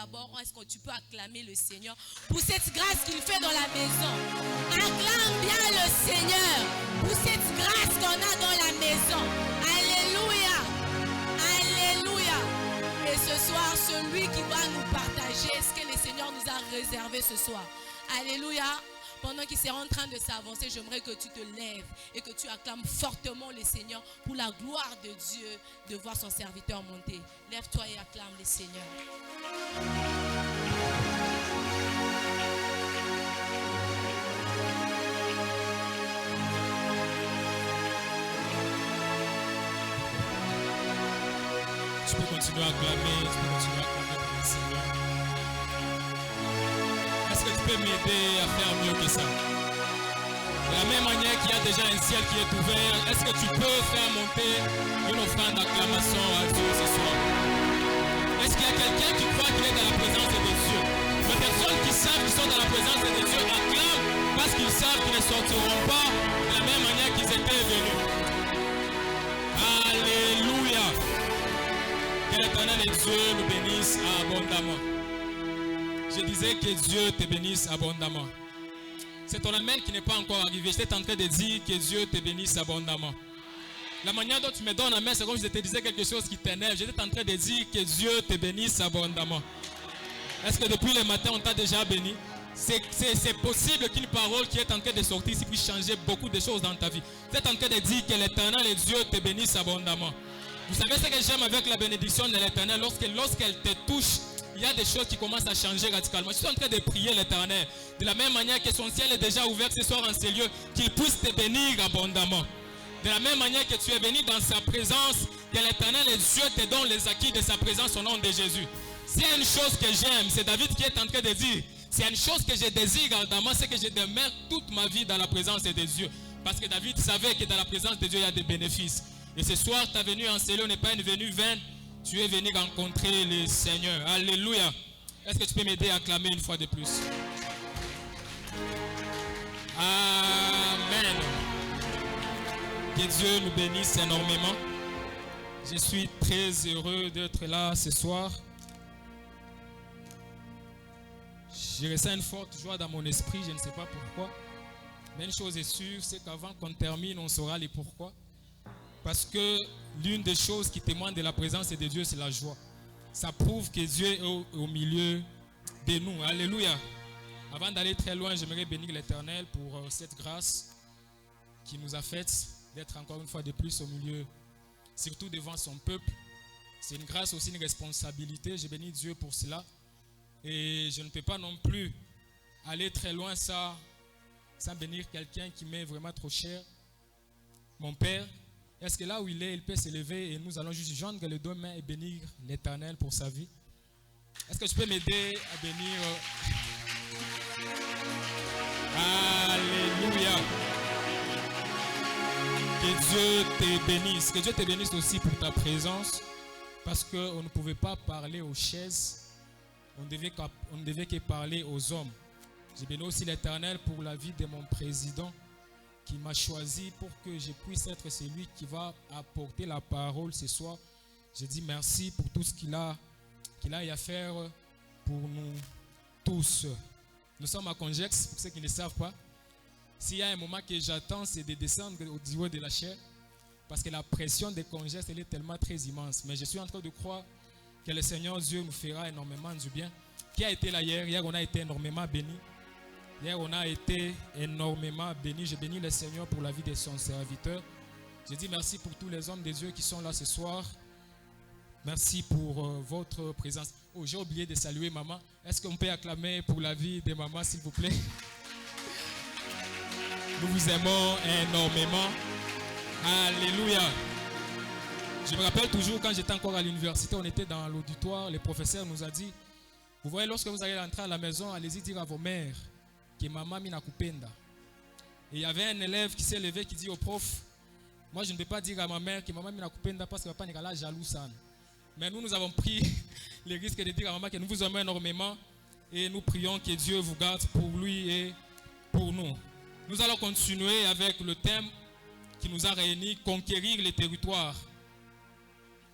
d'abord, est-ce que tu peux acclamer le Seigneur pour cette grâce qu'il fait dans la maison? Acclame bien le Seigneur pour cette grâce qu'on a dans la maison. Alléluia. Alléluia. Et ce soir, celui qui va nous partager ce que le Seigneur nous a réservé ce soir. Alléluia. Pendant qu'il sera en train de s'avancer, j'aimerais que tu te lèves et que tu acclames fortement le Seigneur pour la gloire de Dieu de voir son serviteur monter. Lève-toi et acclame le Seigneur. Tu peux continuer à acclamer, tu peux continuer à acclamer pour le Seigneur. Est-ce que tu peux m'aider à faire mieux que ça? De la même manière qu'il y a déjà un ciel qui est ouvert, est-ce que tu peux faire monter une offrande d'acclamation à Dieu ce soir? Est-ce qu'il y a quelqu'un qui croit qu'il est dans la présence de Dieu? Les personnes qui savent qu'ils sont dans la présence de Dieu acclament parce qu'ils savent qu'ils ne sortiront pas de la même manière qu'ils étaient venus. Alléluia! Que l'Éternel et Dieu nous bénisse abondamment. Je disais que Dieu te bénisse abondamment. C'est ton amen qui n'est pas encore arrivé. J'étais en train de dire que Dieu te bénisse abondamment. La manière dont tu me donnes la main, c'est comme si je te disais quelque chose qui t'énerve. J'étais en train de dire que Dieu te bénisse abondamment. Est-ce que depuis le matin, on t'a déjà béni? C'est possible qu'une parole qui est en train de sortir ici puisse changer beaucoup de choses dans ta vie. Tu es en train de dire que l'Éternel et Dieu te bénisse abondamment. Vous savez ce que j'aime avec la bénédiction de l'Éternel? Lorsqu'elle te touche, il y a des choses qui commencent à changer radicalement. Je suis en train de prier l'Éternel. De la même manière que son ciel est déjà ouvert ce soir en ces lieux, qu'il puisse te bénir abondamment. De la même manière que tu es béni dans sa présence, que l'Éternel et Dieu te donne les acquis de sa présence au nom de Jésus. S'il y a une chose que j'aime, c'est David qui est en train de dire, s'il y a une chose que je désire ardemment, c'est que je demeure toute ma vie dans la présence de Dieu. Parce que David savait que dans la présence de Dieu, il y a des bénéfices. Et ce soir, ta venue en ces lieux n'est pas une venue vaine. Tu es venu rencontrer le Seigneur. Alléluia. Est-ce que tu peux m'aider à acclamer une fois de plus? Amen. Que Dieu nous bénisse énormément. Je suis très heureux d'être là ce soir. Je ressens une forte joie dans mon esprit, je ne sais pas pourquoi. Mais une chose est sûre, c'est qu'avant qu'on termine, on saura les pourquoi. Parce que l'une des choses qui témoigne de la présence de Dieu, c'est la joie. Ça prouve que Dieu est au milieu de nous. Alléluia. Avant d'aller très loin, j'aimerais bénir l'Éternel pour cette grâce qui nous a faite d'être encore une fois de plus au milieu, surtout devant son peuple. C'est une grâce aussi, une responsabilité. Je bénis Dieu pour cela. Et je ne peux pas non plus aller très loin sans bénir quelqu'un qui m'est vraiment trop cher. Mon Père. Est-ce que là où il est, il peut s'élever et nous allons juste joindre les deux mains et bénir l'Éternel pour sa vie? Est-ce que tu peux m'aider à bénir? Alléluia. Que Dieu te bénisse. Que Dieu te bénisse aussi pour ta présence. Parce qu'on ne pouvait pas parler aux chaises. On ne devait que parler aux hommes. Je bénis aussi l'Éternel pour la vie de mon président, qui m'a choisi pour que je puisse être celui qui va apporter la parole ce soir. Je dis merci pour tout ce qu'il a à faire pour nous tous. Nous sommes à Congex, pour ceux qui ne le savent pas. S'il y a un moment que j'attends, c'est de descendre au niveau de la chair, parce que la pression de Congex, elle est tellement très immense. Mais je suis en train de croire que le Seigneur Dieu nous fera énormément du bien. Qui a été là hier? Hier, on a été énormément bénis. Hier, on a été énormément bénis. Je bénis le Seigneur pour la vie de son serviteur. Je dis merci pour tous les hommes de Dieu qui sont là ce soir. Merci pour votre présence. Oh, j'ai oublié de saluer maman. Est-ce qu'on peut acclamer pour la vie de maman, s'il vous plaît? Nous vous aimons énormément. Alléluia. Je me rappelle toujours quand j'étais encore à l'université, on était dans l'auditoire, le professeur nous a dit, vous voyez, lorsque vous allez rentrer à la maison, allez-y dire à vos mères que maman mina kupenda. Et il y avait un élève qui s'est levé qui dit au prof, moi je ne peux pas dire à ma mère que maman mina kupenda parce que papa n'est là jaloux ça. Mais nous avons pris le risque de dire à maman que nous vous aimons énormément et nous prions que Dieu vous garde pour lui et pour nous. Nous allons continuer avec le thème qui nous a réunis, conquérir les territoires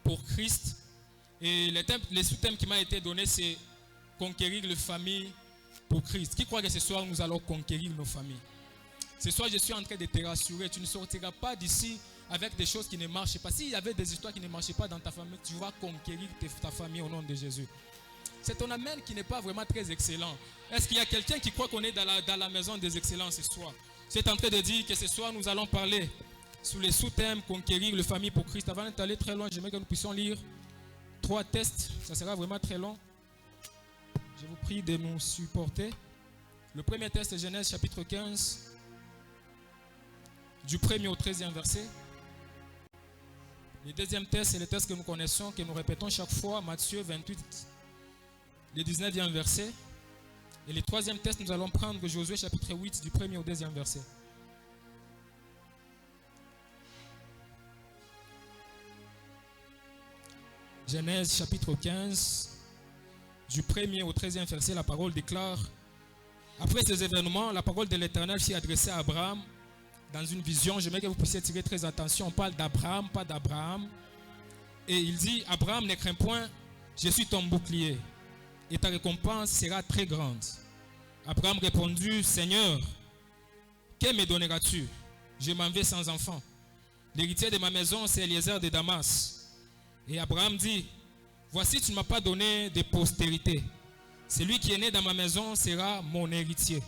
pour Christ. Et le sous-thème qui m'a été donné, c'est conquérir les familles pour Christ. Qui croit que ce soir nous allons conquérir nos familles? Ce soir, je suis en train de te rassurer. Tu ne sortiras pas d'ici avec des choses qui ne marchent pas. S'il y avait des histoires qui ne marchaient pas dans ta famille, tu vas conquérir ta famille au nom de Jésus. C'est ton amen qui n'est pas vraiment très excellent. Est-ce qu'il y a quelqu'un qui croit qu'on est dans la maison des excellents ce soir? C'est en train de dire que ce soir, nous allons parler sous les sous-thèmes conquérir les familles pour Christ. Avant d'aller très loin, j'aimerais que nous puissions lire 3 tests. Ça sera vraiment très long. Je vous prie de nous supporter. Le premier test est Genèse chapitre 15, du 1er au 13e verset. Le deuxième test, c'est le test que nous connaissons, que nous répétons chaque fois, Matthieu 28, le 19e verset. Et le troisième test, nous allons prendre Josué chapitre 8, du 1er au 2e verset. Genèse chapitre 15, du 1er au 13e verset, la parole déclare: après ces événements, la parole de l'Éternel s'est adressée à Abraham dans une vision. J'aimerais que vous puissiez tirer très attention. On parle d'Abraham, pas d'Abraham. Et il dit: Abraham, ne crains point, je suis ton bouclier, et ta récompense sera très grande. Abraham répondit: Seigneur, que me donneras-tu? Je m'en vais sans enfant. L'héritier de ma maison, c'est Eliezer de Damas. Et Abraham dit: voici, tu ne m'as pas donné de postérité. Celui qui est né dans ma maison sera mon héritier.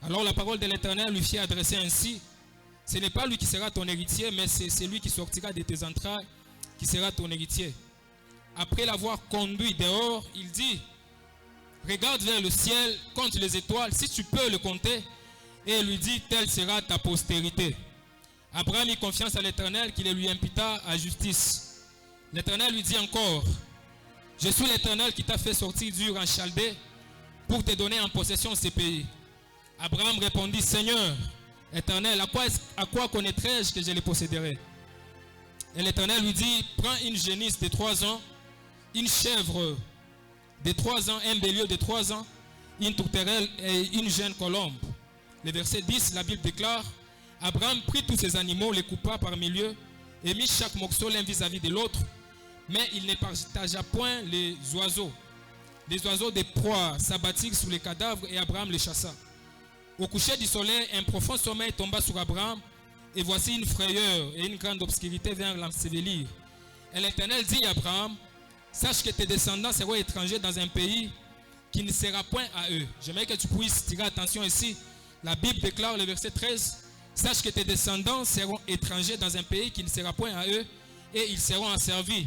Alors la parole de l'Éternel lui fit adresser ainsi: ce n'est pas lui qui sera ton héritier, mais c'est celui qui sortira de tes entrailles qui sera ton héritier. Après l'avoir conduit dehors, il dit: regarde vers le ciel, compte les étoiles, si tu peux le compter. Et il lui dit: telle sera ta postérité. Abraham eut confiance à l'Éternel, qui le lui imputa à justice. L'Éternel lui dit encore: je suis l'Éternel qui t'a fait sortir d'Ur en Chaldée pour te donner en possession ces pays. Abraham répondit: Seigneur Éternel, à quoi connaîtrais-je que je les posséderai? Et l'Éternel lui dit: prends une génisse de 3 ans, une chèvre de 3 ans, un bélier de 3 ans, une tourterelle et une jeune colombe. Le verset 10, la Bible déclare: Abraham prit tous ces animaux, les coupa par milieu et mit chaque morceau l'un vis-à-vis de l'autre. Mais il ne partagea point les oiseaux. Les oiseaux de proie s'abattirent sur les cadavres et Abraham les chassa. Au coucher du soleil, un profond sommeil tomba sur Abraham, et voici une frayeur et une grande obscurité vinrent l'ensevelir. Et l'Éternel dit à Abraham: sache que tes descendants seront étrangers dans un pays qui ne sera point à eux. J'aimerais que tu puisses tirer attention ici. La Bible déclare, le verset 13, sache que tes descendants seront étrangers dans un pays qui ne sera point à eux, et ils seront asservis.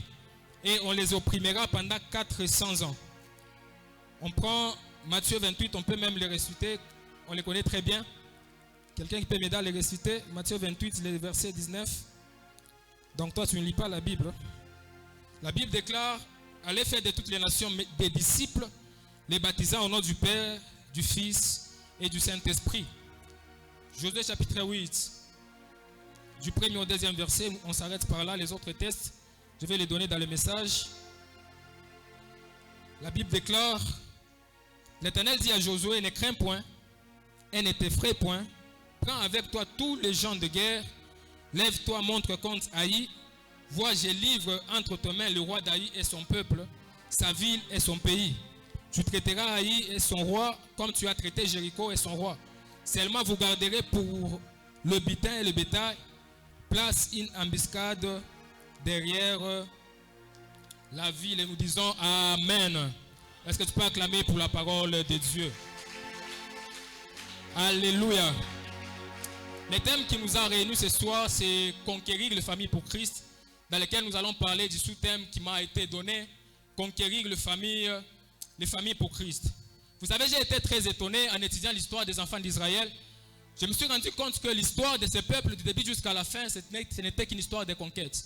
Et on les opprimera pendant 400 ans. On prend Matthieu 28, on peut même les réciter, on les connaît très bien. Quelqu'un qui peut m'aider à les réciter? Matthieu 28, le verset 19. Donc toi, tu ne lis pas la Bible. La Bible déclare: allez faire de toutes les nations des disciples, les baptisant au nom du Père, du Fils et du Saint-Esprit. Josué chapitre 8, du 1er au 2e verset, on s'arrête par là. Les autres textes, je vais les donner dans le message. La Bible déclare: l'Éternel dit à Josué: ne crains point et ne t'effraie point. Prends avec toi tous les gens de guerre. Lève-toi, montre contre Haï. Vois, je livre entre tes mains le roi d'Haï et son peuple, sa ville et son pays. Tu traiteras Haï et son roi comme tu as traité Jéricho et son roi. Seulement vous garderez pour le butin et le bétail. Place une embuscade derrière la ville, et nous disons Amen. Est-ce que tu peux acclamer pour la parole de Dieu? Alléluia. Le thème qui nous a réunis ce soir, c'est conquérir les familles pour Christ, dans lequel nous allons parler du sous-thème qui m'a été donné, conquérir les familles pour Christ. Vous savez, j'ai été très étonné en étudiant l'histoire des enfants d'Israël. Je me suis rendu compte que l'histoire de ce peuple, du début jusqu'à la fin, ce n'était qu'une histoire de conquête.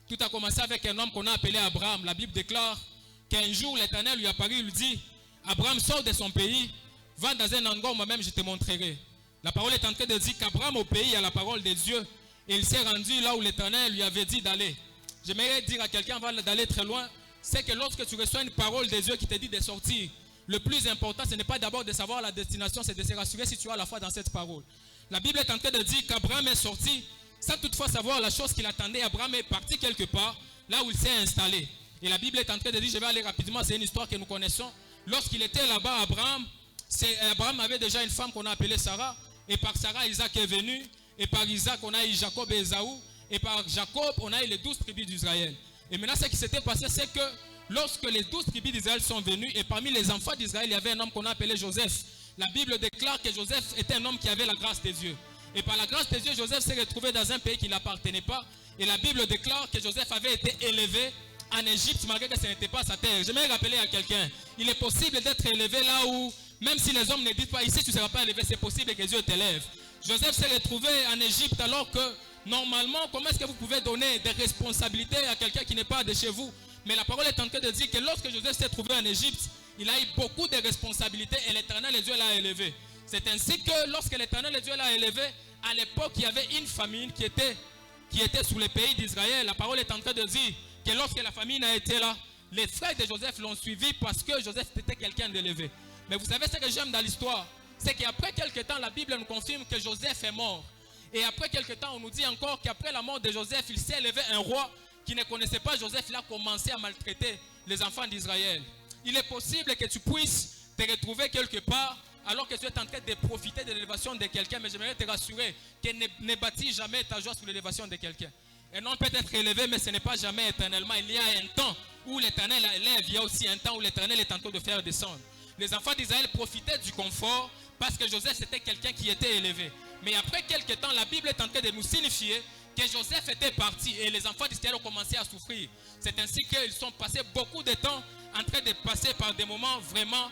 Tout a commencé avec un homme qu'on a appelé Abraham. La Bible déclare qu'un jour, l'Éternel lui apparut, il lui dit: Abraham, sort de son pays, va dans un endroit où moi-même je te montrerai. La parole est en train de dire qu'Abraham au pays a la parole de Dieu, et il s'est rendu là où l'Éternel lui avait dit d'aller. J'aimerais dire à quelqu'un avant d'aller très loin, c'est que lorsque tu reçois une parole de Dieu qui te dit de sortir, le plus important, ce n'est pas d'abord de savoir la destination, c'est de se rassurer si tu as la foi dans cette parole. La Bible est en train de dire qu'Abraham est sorti sans toutefois savoir la chose qu'il attendait. Abraham est parti quelque part, là où il s'est installé. Et la Bible est en train de dire, je vais aller rapidement, c'est une histoire que nous connaissons. Lorsqu'il était là-bas, Abraham avait déjà une femme qu'on a appelée Sarah. Et par Sarah, Isaac est venu. Et par Isaac, on a eu Jacob et Ésaü. Et par Jacob, on a eu les 12 tribus d'Israël. Et maintenant, ce qui s'était passé, c'est que lorsque les 12 tribus d'Israël sont venues, et parmi les enfants d'Israël, il y avait un homme qu'on a appelé Joseph. La Bible déclare que Joseph était un homme qui avait la grâce des dieux. Et par la grâce des dieux, Joseph s'est retrouvé dans un pays qui n'appartenait pas. Et la Bible déclare que Joseph avait été élevé en Égypte malgré que ce n'était pas sa terre. J'aimerais rappeler à quelqu'un, il est possible d'être élevé là où, même si les hommes ne disent pas, ici tu ne seras pas élevé, c'est possible que Dieu t'élève. Joseph s'est retrouvé en Égypte alors que, normalement, comment est-ce que vous pouvez donner des responsabilités à quelqu'un qui n'est pas de chez vous? Mais la parole est en train de dire que lorsque Joseph s'est trouvé en Égypte, il a eu beaucoup de responsabilités et l'Éternel, Dieu l'a élevé. C'est ainsi que lorsque l'Éternel, Dieu l'a élevé, à l'époque, il y avait une famine qui était sous les pays d'Israël. La parole est en train de dire que lorsque la famine a été là, les frères de Joseph l'ont suivi parce que Joseph était quelqu'un d'élevé. Mais vous savez ce que j'aime dans l'histoire, c'est qu'après quelques temps, la Bible nous confirme que Joseph est mort. Et après quelques temps, on nous dit encore qu'après la mort de Joseph, il s'est élevé un roi qui ne connaissait pas Joseph. Il a commencé à maltraiter les enfants d'Israël. Il est possible que tu puisses te retrouver quelque part alors que tu es en train de profiter de l'élévation de quelqu'un. Mais j'aimerais te rassurer que ne bâtis jamais ta joie sur l'élévation de quelqu'un. Un homme peut être élevé, mais ce n'est pas jamais éternellement. Il y a un temps où l'Éternel élève. Il y a aussi un temps où l'Éternel est en train de faire descendre. Les enfants d'Israël profitaient du confort parce que Joseph c'était quelqu'un qui était élevé. Mais après quelques temps, la Bible est en train de nous signifier que Joseph était parti et les enfants d'Israël ont commencé à souffrir. C'est ainsi qu'ils sont passés beaucoup de temps en train de passer par des moments vraiment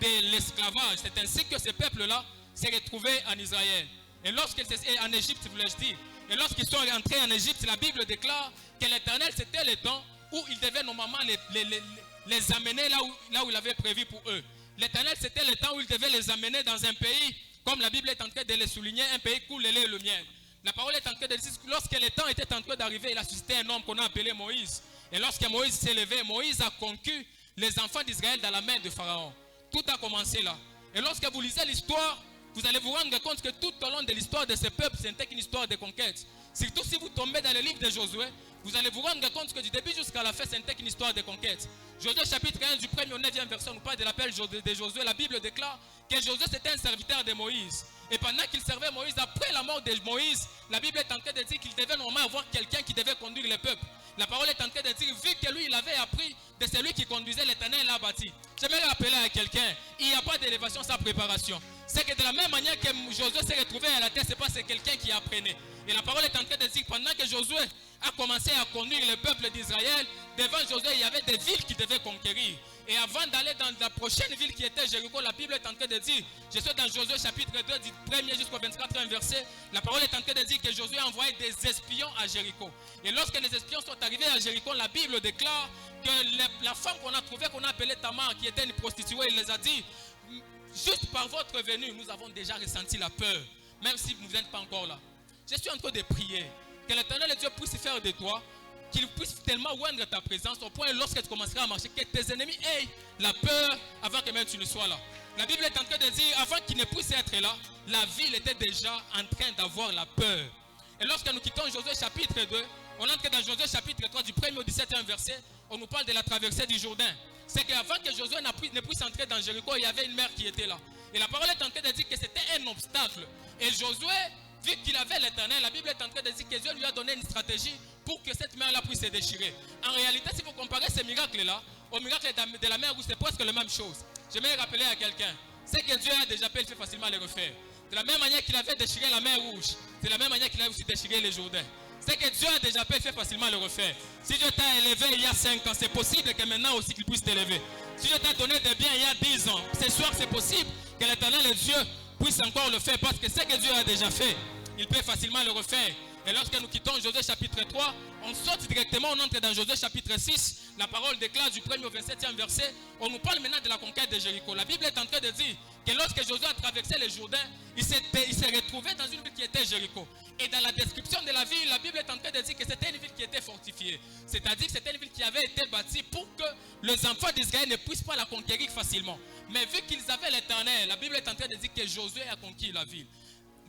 de l'esclavage. C'est ainsi que ce peuple-là s'est retrouvé en Israël. Et lorsqu'ils étaient en Égypte, voulais-je dire, et lorsqu'ils sont rentrés en Égypte, la Bible déclare que l'Éternel, c'était le temps où il devait normalement les amener là où il avait prévu pour eux. L'Éternel, c'était le temps où il devait les amener dans un pays, comme la Bible est en train de le souligner, un pays où le lait et le miel. La parole est en train de dire que lorsque le temps était en train d'arriver, il a suscité un homme qu'on a appelé Moïse. Et lorsque Moïse s'est levé, Moïse a conquis les enfants d'Israël dans la main de Pharaon. Tout a commencé là. Et lorsque vous lisez l'histoire, vous allez vous rendre compte que tout au long de l'histoire de ce peuple, c'était une histoire de conquête. Surtout si vous tombez dans le livre de Josué, vous allez vous rendre compte que du début jusqu'à la fin, c'était une histoire de conquête. Josué chapitre 1 du 1er au 9e verset, on nous parle de l'appel de Josué. La Bible déclare que Josué c'était un serviteur de Moïse. Et pendant qu'il servait Moïse, après la mort de Moïse, la Bible est en train de dire qu'il devait normalement avoir quelqu'un qui devait conduire le peuple. La parole est en train de dire, vu que lui, il avait appris de celui qui conduisait, l'Éternel l'a bâti. J'aimerais rappeler à quelqu'un, il n'y a pas d'élévation sans préparation. C'est que de la même manière que Josué s'est retrouvé à la terre, c'est pas c'est quelqu'un qui apprenait. Et la parole est en train de dire, pendant que Josué a commencé à conduire le peuple d'Israël, devant Josué, il y avait des villes qu'il devait conquérir. Et avant d'aller dans la prochaine ville qui était Jéricho, la Bible est en train de dire, je suis dans Josué chapitre 2, du 1er jusqu'au 24e verset, la parole est en train de dire que Josué a envoyé des espions à Jéricho. Et lorsque les espions sont arrivés à Jéricho, la Bible déclare que la femme qu'on a trouvée, qu'on a appelée Tamar, qui était une prostituée, il les a dit, juste par votre venue, nous avons déjà ressenti la peur, même si vous n'êtes pas encore là. Je suis en train de prier que l'Éternel Dieu puisse faire de toi, qu'il puisse tellement oindre ta présence au point lorsque tu commenceras à marcher, que tes ennemis aient la peur avant que même tu ne sois là. La Bible est en train de dire, avant qu'il ne puisse être là, la ville était déjà en train d'avoir la peur. Et lorsque nous quittons Josué chapitre 2, on entre dans Josué chapitre 3 du 1er au 17e verset, on nous parle de la traversée du Jourdain. C'est qu'avant que Josué ne puisse entrer dans Jéricho, il y avait une mer qui était là. Et la parole est en train de dire que c'était un obstacle. Et Josué, vu qu'il avait l'Éternel, la Bible est en train de dire que Dieu lui a donné une stratégie pour que cette mer-là puisse se déchirer. En réalité, si vous comparez ces miracles-là au miracle de la mer rouge, c'est presque la même chose. J'aimerais rappeler à quelqu'un, c'est que Dieu a déjà fait, il fait facilement le refaire. De la même manière qu'il avait déchiré la mer rouge, c'est la même manière qu'il a aussi déchiré le Jourdain. C'est que Dieu a déjà fait, il fait facilement le refaire. Si Dieu t'a élevé il y a 5 ans, c'est possible que maintenant aussi qu'il puisse t'élever. Si Dieu t'a donné des biens il y a 10 ans, ce soir c'est possible que l'Éternel et Dieu puisse encore le faire parce que ce que Dieu a déjà fait, il peut facilement le refaire. Et lorsque nous quittons Josué chapitre 3, on saute directement, on entre dans Josué chapitre 6. La parole déclare du 1er au 27e verset. On nous parle maintenant de la conquête de Jéricho. La Bible est en train de dire que lorsque Josué a traversé le Jourdain, il s'est retrouvé dans une ville qui était Jéricho. Et dans la description de la ville, la Bible est en train de dire que c'était une ville qui était fortifiée. C'est-à-dire que c'était une ville qui avait été bâtie pour que les enfants d'Israël ne puissent pas la conquérir facilement. Mais vu qu'ils avaient l'Éternel, la Bible est en train de dire que Josué a conquis la ville.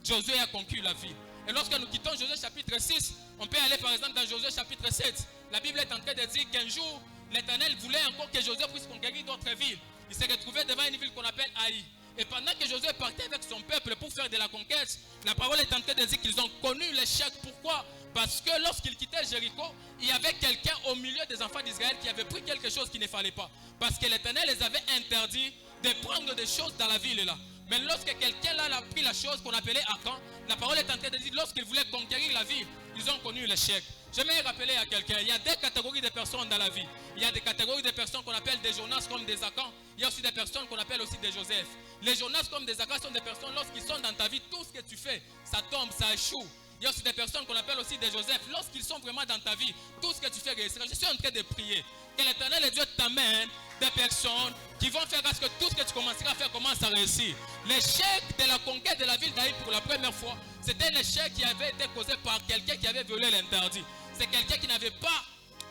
Josué a conquis la ville. Et lorsque nous quittons Josué chapitre 6, on peut aller par exemple dans Josué chapitre 7. La Bible est en train de dire qu'un jour, l'Éternel voulait encore que Josué puisse conquérir d'autres villes. Il s'est retrouvé devant une ville qu'on appelle Haï. Et pendant que Josué partait avec son peuple pour faire de la conquête, la parole est en train de dire qu'ils ont connu l'échec. Pourquoi? Parce que lorsqu'ils quittaient Jéricho, il y avait quelqu'un au milieu des enfants d'Israël qui avait pris quelque chose qu'il ne fallait pas. Parce que l'Éternel les avait interdit de prendre des choses dans la ville là. Mais lorsque quelqu'un là a pris la chose qu'on appelait Akan, la parole est en train de dire lorsqu'ils voulaient conquérir la ville, ils ont connu l'échec. J'aimerais rappeler à quelqu'un, il y a deux catégories de personnes dans la vie. Il y a des catégories de personnes qu'on appelle des Jonas comme des Akan. Il y a aussi des personnes qu'on appelle aussi des Joseph. Les Jonas comme des Akan sont des personnes, lorsqu'ils sont dans ta vie, tout ce que tu fais, ça tombe, ça échoue. Il y a aussi des personnes qu'on appelle aussi des Joseph. Lorsqu'ils sont vraiment dans ta vie, tout ce que tu fais réussira. Je suis en train de prier que l'Éternel et Dieu t'amène des personnes qui vont faire à ce que tout ce que tu commenceras à faire commence à réussir. L'échec de la conquête de la ville d'Haï pour la première fois, c'était un échec qui avait été causé par quelqu'un qui avait violé l'interdit. C'est quelqu'un qui n'avait pas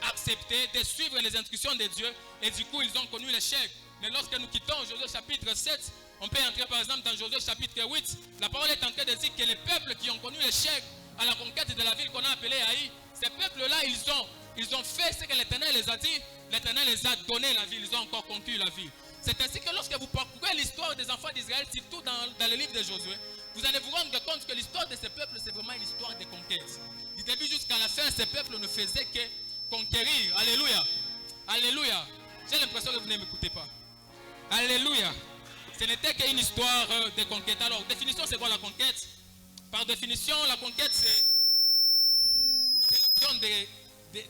accepté de suivre les instructions de Dieu et du coup ils ont connu l'échec. Mais lorsque nous quittons Josué chapitre 7, on peut entrer par exemple dans Josué chapitre 8. La parole est en train de dire que les peuples qui ont connu l'échec à la conquête de la ville qu'on a appelée Haï, ces peuples-là, ils ont fait ce que l'Éternel les a dit. L'Éternel les a donné la ville, ils ont encore conquis la ville. C'est ainsi que lorsque vous parcourez l'histoire des enfants d'Israël, surtout dans le livre de Josué, vous allez vous rendre compte que l'histoire de ces peuples, c'est vraiment une histoire de conquête. Du début jusqu'à la fin, ces peuples ne faisaient que conquérir. Alléluia. Alléluia. J'ai l'impression que vous ne m'écoutez pas. Alléluia. Ce n'était qu'une histoire de conquête. Alors, définition, c'est quoi la conquête? Par définition, la conquête, c'est l'action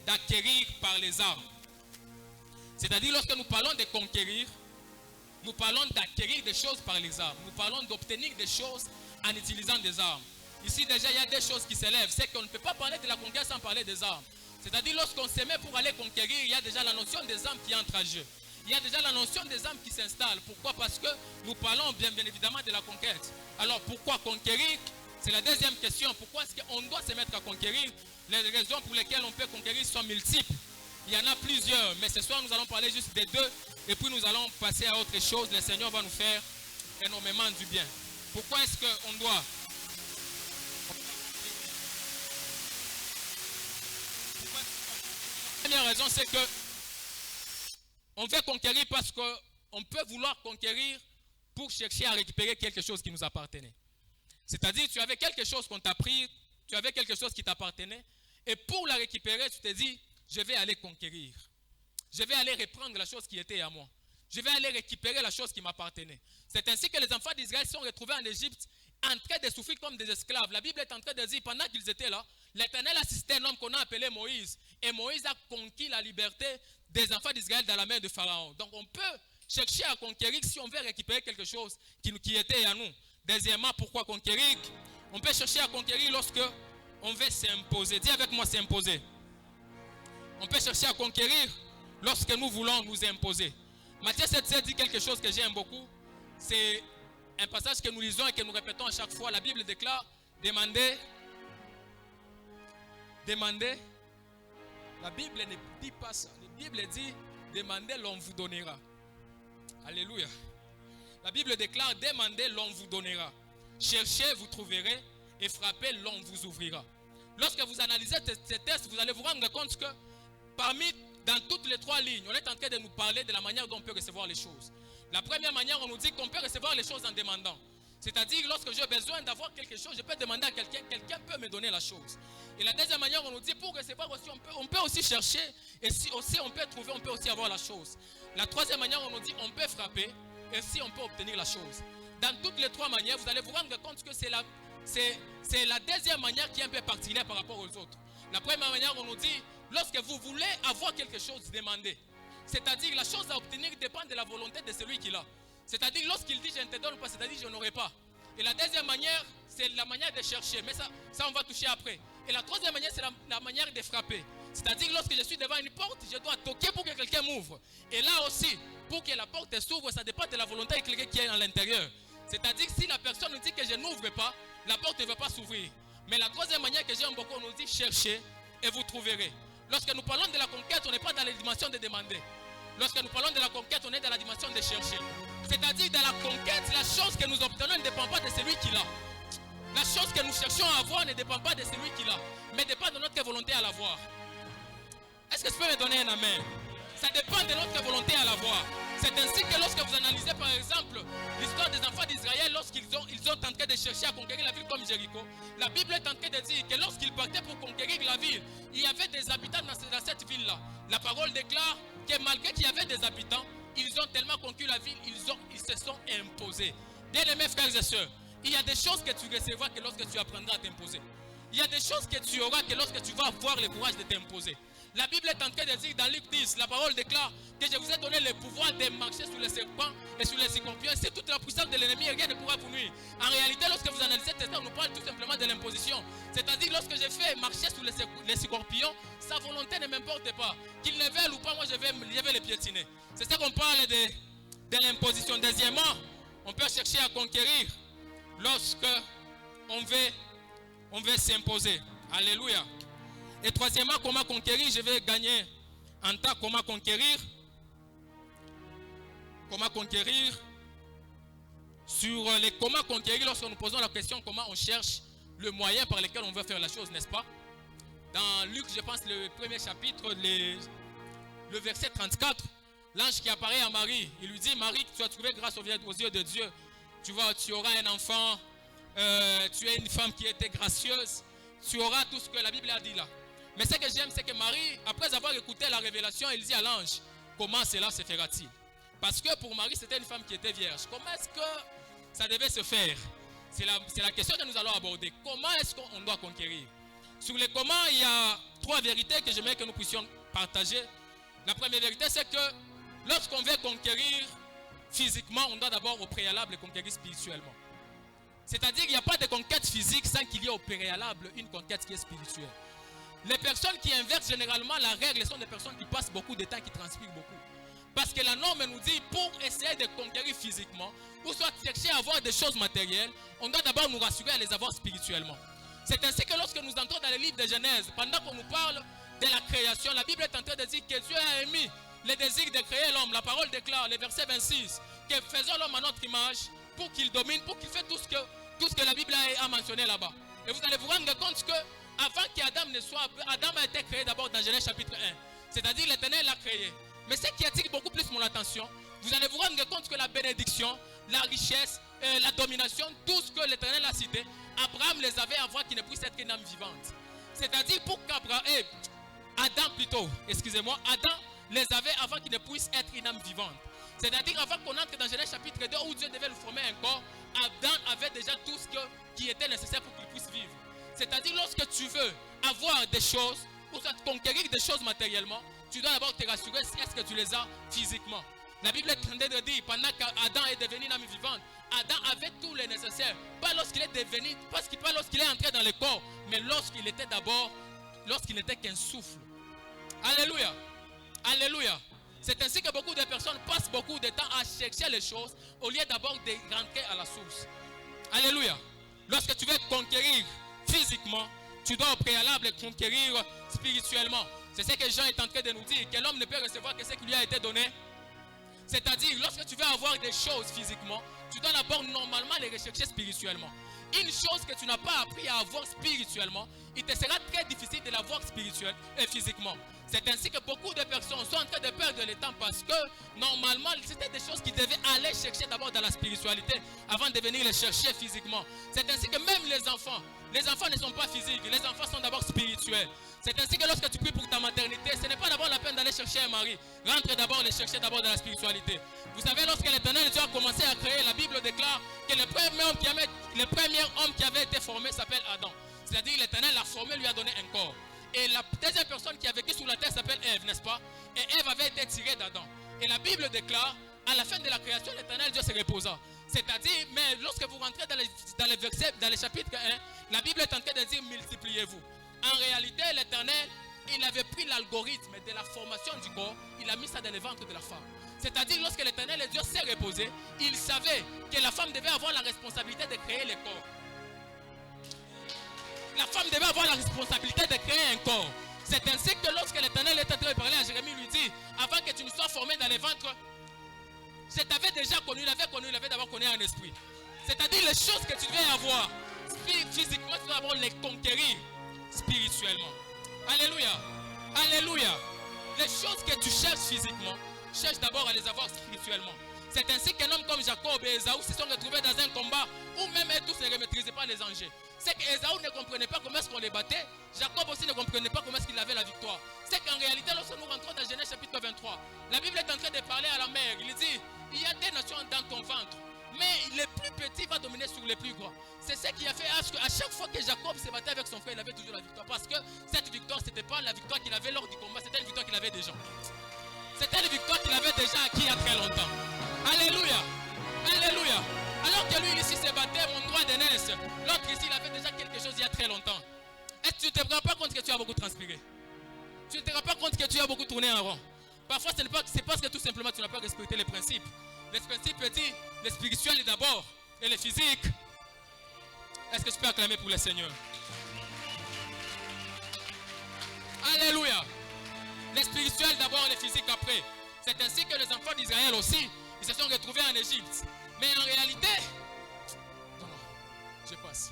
d'acquérir par les armes. C'est-à-dire, lorsque nous parlons de conquérir, nous parlons d'acquérir des choses par les armes. Nous parlons d'obtenir des choses en utilisant des armes. Ici, déjà, il y a des choses qui s'élèvent. C'est qu'on ne peut pas parler de la conquête sans parler des armes. C'est-à-dire, lorsqu'on se met pour aller conquérir, il y a déjà la notion des armes qui entre en jeu. Il y a déjà la notion des armes qui s'installent. Pourquoi? Parce que nous parlons bien évidemment de la conquête. Alors, pourquoi conquérir? C'est la deuxième question. Pourquoi est-ce qu'on doit se mettre à conquérir? Les raisons pour lesquelles on peut conquérir sont multiples. Il y en a plusieurs, mais ce soir nous allons parler juste des deux et puis nous allons passer à autre chose. Le Seigneur va nous faire énormément du bien. Pourquoi est-ce qu'on doit? La première raison, c'est que on veut conquérir parce qu'on peut vouloir conquérir pour chercher à récupérer quelque chose qui nous appartenait. C'est-à-dire, tu avais quelque chose qu'on t'a pris, tu avais quelque chose qui t'appartenait, et pour la récupérer, tu te dis, je vais aller conquérir. Je vais aller reprendre la chose qui était à moi. Je vais aller récupérer la chose qui m'appartenait. C'est ainsi que les enfants d'Israël sont retrouvés en Égypte en train de souffrir comme des esclaves. La Bible est en train de dire, pendant qu'ils étaient là, l'Éternel assistait un homme qu'on a appelé Moïse. Et Moïse a conquis la liberté des enfants d'Israël dans la main de Pharaon. Donc on peut chercher à conquérir si on veut récupérer quelque chose qui était à nous. Deuxièmement, pourquoi conquérir? On peut chercher à conquérir lorsque on veut s'imposer. Dis avec moi, s'imposer. On peut chercher à conquérir lorsque nous voulons nous imposer. Matthieu 7,7 dit quelque chose que j'aime beaucoup. C'est un passage que nous lisons et que nous répétons à chaque fois. La Bible déclare, demandez. La Bible ne dit pas ça. La Bible dit, demandez, l'on vous donnera. Alléluia. La Bible déclare, demandez, l'on vous donnera. Cherchez, vous trouverez. Et frappez, l'on vous ouvrira. Lorsque vous analysez ces textes, vous allez vous rendre compte que dans toutes les trois lignes, on est en train de nous parler de la manière dont on peut recevoir les choses. La première manière, on nous dit qu'on peut recevoir les choses en demandant. C'est-à-dire, lorsque j'ai besoin d'avoir quelque chose, je peux demander à quelqu'un, quelqu'un peut me donner la chose. Et la deuxième manière, on nous dit, pour recevoir aussi, on peut aussi chercher, et si aussi on peut trouver, on peut aussi avoir la chose. La troisième manière, on nous dit, on peut frapper, et si on peut obtenir la chose. Dans toutes les trois manières, vous allez vous rendre compte que c'est la deuxième manière qui est un peu particulière par rapport aux autres. La première manière, on nous dit, lorsque vous voulez avoir quelque chose, demandez. C'est-à-dire, la chose à obtenir dépend de la volonté de celui qui l'a. C'est-à-dire, lorsqu'il dit je ne te donne pas, c'est-à-dire je n'aurai pas. Et la deuxième manière, c'est la manière de chercher. Mais ça on va toucher après. Et la troisième manière, c'est la manière de frapper. C'est-à-dire, lorsque je suis devant une porte, je dois toquer pour que quelqu'un m'ouvre. Et là aussi, pour que la porte s'ouvre, ça dépend de la volonté de quelqu'un qui est à l'intérieur. C'est-à-dire, si la personne nous dit que je n'ouvre pas, la porte ne va pas s'ouvrir. Mais la troisième manière que j'aime beaucoup, on nous dit cherchez et vous trouverez. Lorsque nous parlons de la conquête, on n'est pas dans la dimension de demander. Lorsque nous parlons de la conquête, on est dans la dimension de chercher. C'est-à-dire, dans la conquête, la chose que nous obtenons ne dépend pas de celui qui l'a. La chose que nous cherchons à avoir ne dépend pas de celui qui l'a, mais dépend de notre volonté à l'avoir. Est-ce que tu peux me donner un amen? Ça dépend de notre volonté à l'avoir. C'est ainsi que lorsque vous analysez par exemple l'histoire des enfants d'Israël, lorsqu'ils ont tenté de chercher à conquérir la ville comme Jéricho, la Bible est en train de dire que lorsqu'ils partaient pour conquérir la ville, il y avait des habitants dans cette ville-là. La parole déclare que malgré qu'il y avait des habitants, ils ont tellement conquis la ville, ils se sont imposés. Bien-aimés frères et sœurs, il y a des choses que tu recevras que lorsque tu apprendras à t'imposer. Il y a des choses que tu auras que lorsque tu vas avoir le courage de t'imposer. La Bible est en train de dire dans Luc 10, la parole déclare que je vous ai donné le pouvoir de marcher sur les serpents et sur les scorpions. C'est toute la puissance de l'ennemi et rien ne pourra vous nuire. En réalité, lorsque vous analysez ce texte, on nous parle tout simplement de l'imposition. C'est-à-dire lorsque je fais marcher sur les scorpions, sa volonté ne m'importe pas. Qu'il ne veuille ou pas, moi je vais les piétiner. C'est ça qu'on parle de l'imposition. Deuxièmement, on peut chercher à conquérir lorsque on veut s'imposer. Alléluia. Et troisièmement, comment conquérir? Je vais gagner en temps. Comment conquérir? Comment conquérir? Sur les comment conquérir, lorsque nous posons la question comment on cherche le moyen par lequel on veut faire la chose, n'est-ce pas? Dans Luc, je pense, le premier chapitre, le verset 34, l'ange qui apparaît à Marie, il lui dit: Marie, tu as trouvé grâce aux yeux de Dieu. Tu auras un enfant, tu es une femme qui était gracieuse, tu auras tout ce que la Bible a dit là. Mais ce que j'aime, c'est que Marie, après avoir écouté la révélation, elle dit à l'ange: comment cela se fera-t-il? Parce que pour Marie, c'était une femme qui était vierge. Comment est-ce que ça devait se faire? C'est la question que nous allons aborder. Comment est-ce qu'on doit conquérir? Sur les comment, il y a trois vérités que j'aimerais que nous puissions partager. La première vérité, c'est que lorsqu'on veut conquérir physiquement, on doit d'abord au préalable conquérir spirituellement. C'est-à-dire qu'il n'y a pas de conquête physique sans qu'il y ait au préalable une conquête qui est spirituelle. Les personnes qui inversent généralement la règle sont des personnes qui passent beaucoup de temps, qui transpirent beaucoup. Parce que la norme nous dit, pour essayer de conquérir physiquement, ou soit chercher à avoir des choses matérielles, on doit d'abord nous rassurer à les avoir spirituellement. C'est ainsi que lorsque nous entrons dans le livre de Genèse, pendant qu'on nous parle de la création, la Bible est en train de dire que Dieu a émis le désir de créer l'homme. La parole déclare, le verset 26, que faisons l'homme à notre image pour qu'il domine, pour qu'il fasse tout ce que la Bible a mentionné là-bas. Et vous allez vous rendre compte que avant qu'Adam ne soit, Adam a été créé d'abord dans Genèse chapitre 1. C'est-à-dire l'Éternel l'a créé. Mais ce qui attire beaucoup plus mon attention, vous allez vous rendre compte que la bénédiction, la richesse, la domination, tout ce que l'Éternel a cité, Abraham les avait avant qu'il ne puisse être une âme vivante. C'est-à-dire pour Adam les avait avant qu'il ne puisse être une âme vivante. C'est-à-dire avant qu'on entre dans Genèse chapitre 2 où Dieu devait lui former un corps, Adam avait déjà tout ce qui était nécessaire pour qu'il puisse vivre. C'est-à-dire lorsque tu veux avoir des choses, ou soit conquérir des choses matériellement, tu dois d'abord te rassurer si est-ce que tu les as physiquement. La Bible est en train de dire, pendant qu'Adam est devenu une âme vivante, Adam avait tout le nécessaire. Pas lorsqu'il est devenu, pas lorsqu'il est entré dans le corps, mais lorsqu'il n'était qu'un souffle. Alléluia. Alléluia. C'est ainsi que beaucoup de personnes passent beaucoup de temps à chercher les choses au lieu d'abord de rentrer à la source. Alléluia. Lorsque tu veux conquérir physiquement, tu dois au préalable conquérir spirituellement. C'est ce que Jean est en train de nous dire, que l'homme ne peut recevoir que ce qui lui a été donné. C'est-à-dire, lorsque tu veux avoir des choses physiquement, tu dois d'abord normalement les rechercher spirituellement. Une chose que tu n'as pas appris à avoir spirituellement, il te sera très difficile de l'avoir spirituellement et physiquement. C'est ainsi que beaucoup de personnes sont en train de perdre le temps parce que normalement c'était des choses qu'ils devaient aller chercher d'abord dans la spiritualité avant de venir les chercher physiquement. C'est ainsi que même les enfants ne sont pas physiques, les enfants sont d'abord spirituels. C'est ainsi que lorsque tu pries pour ta maternité, ce n'est pas d'abord la peine d'aller chercher un mari. Rentre d'abord les chercher d'abord dans la spiritualité. Vous savez, lorsque l'Éternel Dieu a commencé à créer, la Bible déclare que le premier homme qui avait été formé s'appelle Adam. C'est-à-dire l'Éternel l'a formé, lui a donné un corps. Et la deuxième personne qui a vécu sur la terre s'appelle Ève, n'est-ce pas? Et Ève avait été tirée d'Adam. Et la Bible déclare, à la fin de la création, l'Éternel Dieu se reposa. C'est-à-dire, mais lorsque vous rentrez dans les versets, dans le chapitre 1, la Bible est en train de dire multipliez-vous. En réalité, l'Éternel, il avait pris l'algorithme de la formation du corps, il a mis ça dans le ventre de la femme. C'est-à-dire, lorsque l'Éternel Dieu s'est reposé, il savait que la femme devait avoir la responsabilité de créer le corps. La femme devait avoir la responsabilité de créer un corps. C'est ainsi que lorsque l'Éternel est en train de parler à Jérémie, il lui dit, avant que tu ne sois formé dans le ventre, je t'avais déjà connu, il avait d'abord connu un esprit. C'est-à-dire les choses que tu devais avoir physiquement, tu dois d'abord les conquérir spirituellement. Alléluia. Alléluia. Les choses que tu cherches physiquement, cherche d'abord à les avoir spirituellement. C'est ainsi qu'un homme comme Jacob et Ésaü se sont retrouvés dans un combat où même eux tous ne maîtrisaient pas les enjeux. C'est qu'Ésaü ne comprenait pas comment est-ce qu'on les battait. Jacob aussi ne comprenait pas comment est-ce qu'il avait la victoire. C'est qu'en réalité, lorsque nous rentrons dans Genèse chapitre 23, la Bible est en train de parler à la mère. Il dit, il y a des nations dans ton ventre, mais le plus petit va dominer sur les plus grands. C'est ce qui a fait à chaque fois que Jacob se battait avec son frère, il avait toujours la victoire. Parce que cette victoire, ce n'était pas la victoire qu'il avait lors du combat, c'était une victoire qu'il avait déjà. C'était une victoire qu'il avait déjà acquis il y a très longtemps. Alléluia. Alléluia. Alors que lui ici se battait, mon droit d'aînesse, l'autre ici, il avait déjà quelque chose il y a très longtemps. Et tu ne te rends pas compte que tu as beaucoup transpiré. Tu ne te rends pas compte que tu as beaucoup tourné en rond. Parfois, c'est parce que tout simplement tu n'as pas respecté les principes. Les principes disent, le spirituel est d'abord et le physique. Est-ce que je peux acclamer pour le Seigneur? Alléluia. Les spirituels d'abord, les physiques après. C'est ainsi que les enfants d'Israël aussi, ils se sont retrouvés en Égypte. Mais en réalité, non, je passe.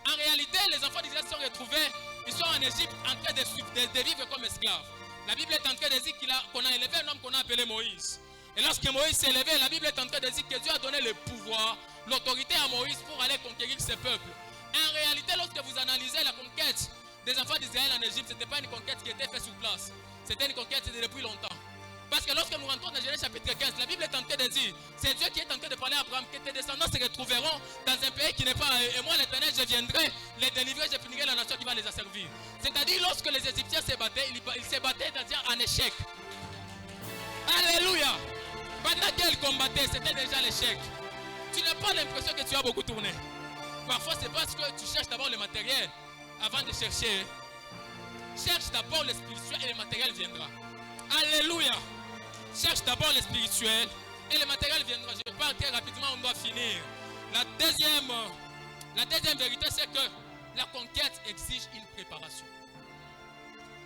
En réalité, les enfants d'Israël se sont retrouvés, ils sont en Égypte en train de vivre comme esclaves. La Bible est en train de dire qu'on a élevé un homme qu'on a appelé Moïse. Et lorsque Moïse s'est élevé, la Bible est en train de dire que Dieu a donné le pouvoir, l'autorité à Moïse pour aller conquérir ses peuples. Et en réalité, lorsque vous analysez la conquête des enfants d'Israël en Égypte, ce n'était pas une conquête qui était faite sur place. C'était une conquête depuis longtemps. Parce que lorsque nous rentrons dans Genèse chapitre 15, la Bible est en train de dire, c'est Dieu qui est en train de parler à Abraham, que tes descendants se retrouveront dans un pays qui n'est pas, et moi l'Éternel, je viendrai les délivrer, je punirai la nation qui va les asservir. C'est-à-dire, lorsque les Égyptiens se battaient, ils se battaient en échec. Alléluia. Pendant qu'ils combattaient, c'était déjà l'échec. Tu n'as pas l'impression que tu as beaucoup tourné. Parfois, c'est parce que tu cherches d'abord le matériel avant de chercher. Cherche d'abord le spirituel et le matériel viendra. Alléluia. Cherche d'abord le spirituel et le matériel viendra. Je parle très rapidement, on doit finir. La deuxième vérité, c'est que la conquête exige une préparation.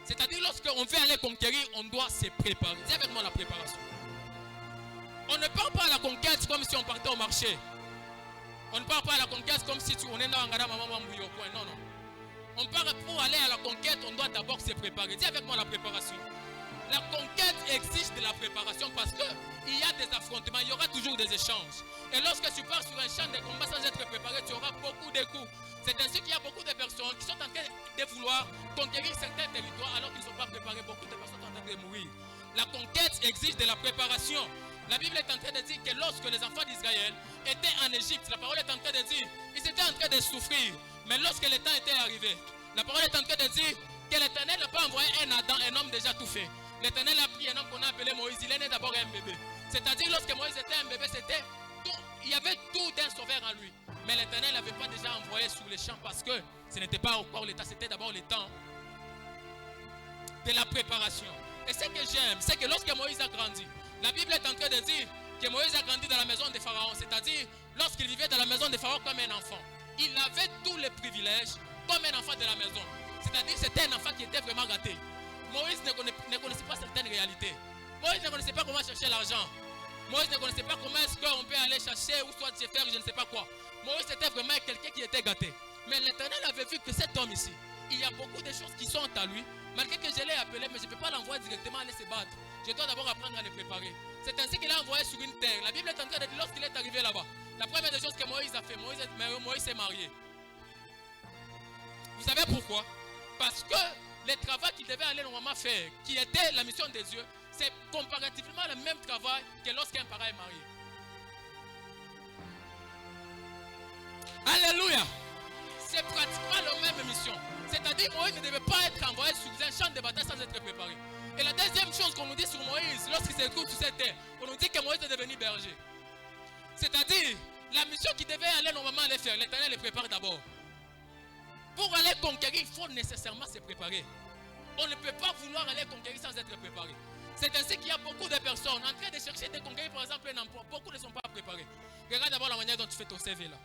C'est-à-dire, lorsqu'on veut aller conquérir, on doit se préparer. Dis avec moi la préparation. On ne part pas à la conquête comme si on partait au marché. On ne part pas à la conquête comme si on est là en regardant maman mouiller au coin. Non, non. On part pour aller à la conquête, on doit d'abord se préparer. Dis avec moi la préparation. La conquête exige de la préparation parce qu'il y a des affrontements, il y aura toujours des échanges. Et lorsque tu pars sur un champ de combat sans être préparé, tu auras beaucoup de coups. C'est ainsi qu'il y a beaucoup de personnes qui sont en train de vouloir conquérir certains territoires alors qu'ils ne sont pas préparés. Beaucoup de personnes sont en train de mourir. La conquête exige de la préparation. La Bible est en train de dire que lorsque les enfants d'Israël étaient en Égypte, la parole est en train de dire qu'ils étaient en train de souffrir. Mais lorsque le temps était arrivé, la parole est en train de dire que l'Éternel n'a pas envoyé un Adam, un homme déjà tout fait. L'Éternel a pris un homme qu'on a appelé Moïse. Il est né d'abord un bébé. C'est-à-dire lorsque Moïse était un bébé, il y avait tout d'un sauveur en lui. Mais l'Éternel n'avait pas déjà envoyé sur les champs parce que ce n'était pas encore le temps, c'était d'abord le temps de la préparation. Et ce que j'aime, c'est que lorsque Moïse a grandi, la Bible est en train de dire que Moïse a grandi dans la maison de Pharaon. C'est-à-dire, lorsqu'il vivait dans la maison de Pharaon comme un enfant, il avait tous les privilèges comme un enfant de la maison. C'est-à-dire, c'était un enfant qui était vraiment gâté. Moïse ne connaissait pas certaines réalités. Moïse ne connaissait pas comment chercher l'argent. Moïse ne connaissait pas comment est-ce qu'on peut aller chercher ou soit faire je ne sais pas quoi. Moïse était vraiment quelqu'un qui était gâté. Mais l'Éternel avait vu que cet homme ici, il y a beaucoup de choses qui sont à lui. Malgré que je l'ai appelé, mais je ne peux pas l'envoyer directement aller se battre. Je dois d'abord apprendre à le préparer. C'est ainsi qu'il a envoyé sur une terre. La Bible est en train de dire lorsqu'il est arrivé là-bas, la première des choses que Moïse a fait, Moïse s'est marié. Vous savez pourquoi? Parce que le travail qu'il devait aller normalement faire, qui était la mission de Dieu, c'est comparativement le même travail que lorsqu'un parent est marié. Alléluia! C'est pratiquement la même mission. C'est-à-dire Moïse ne devait pas être envoyé sur un champ de bataille sans être préparé. Et la deuxième chose qu'on nous dit sur Moïse, lorsqu'il se trouve sur cette terre, on nous dit que Moïse est devenu berger. C'est-à-dire, la mission qu'il devait aller normalement aller faire, l'Éternel le prépare d'abord. Pour aller conquérir, il faut nécessairement se préparer. On ne peut pas vouloir aller conquérir sans être préparé. C'est ainsi qu'il y a beaucoup de personnes en train de chercher de conquérir par exemple un emploi. Beaucoup ne sont pas préparés. Regarde d'abord la manière dont tu fais ton CV là.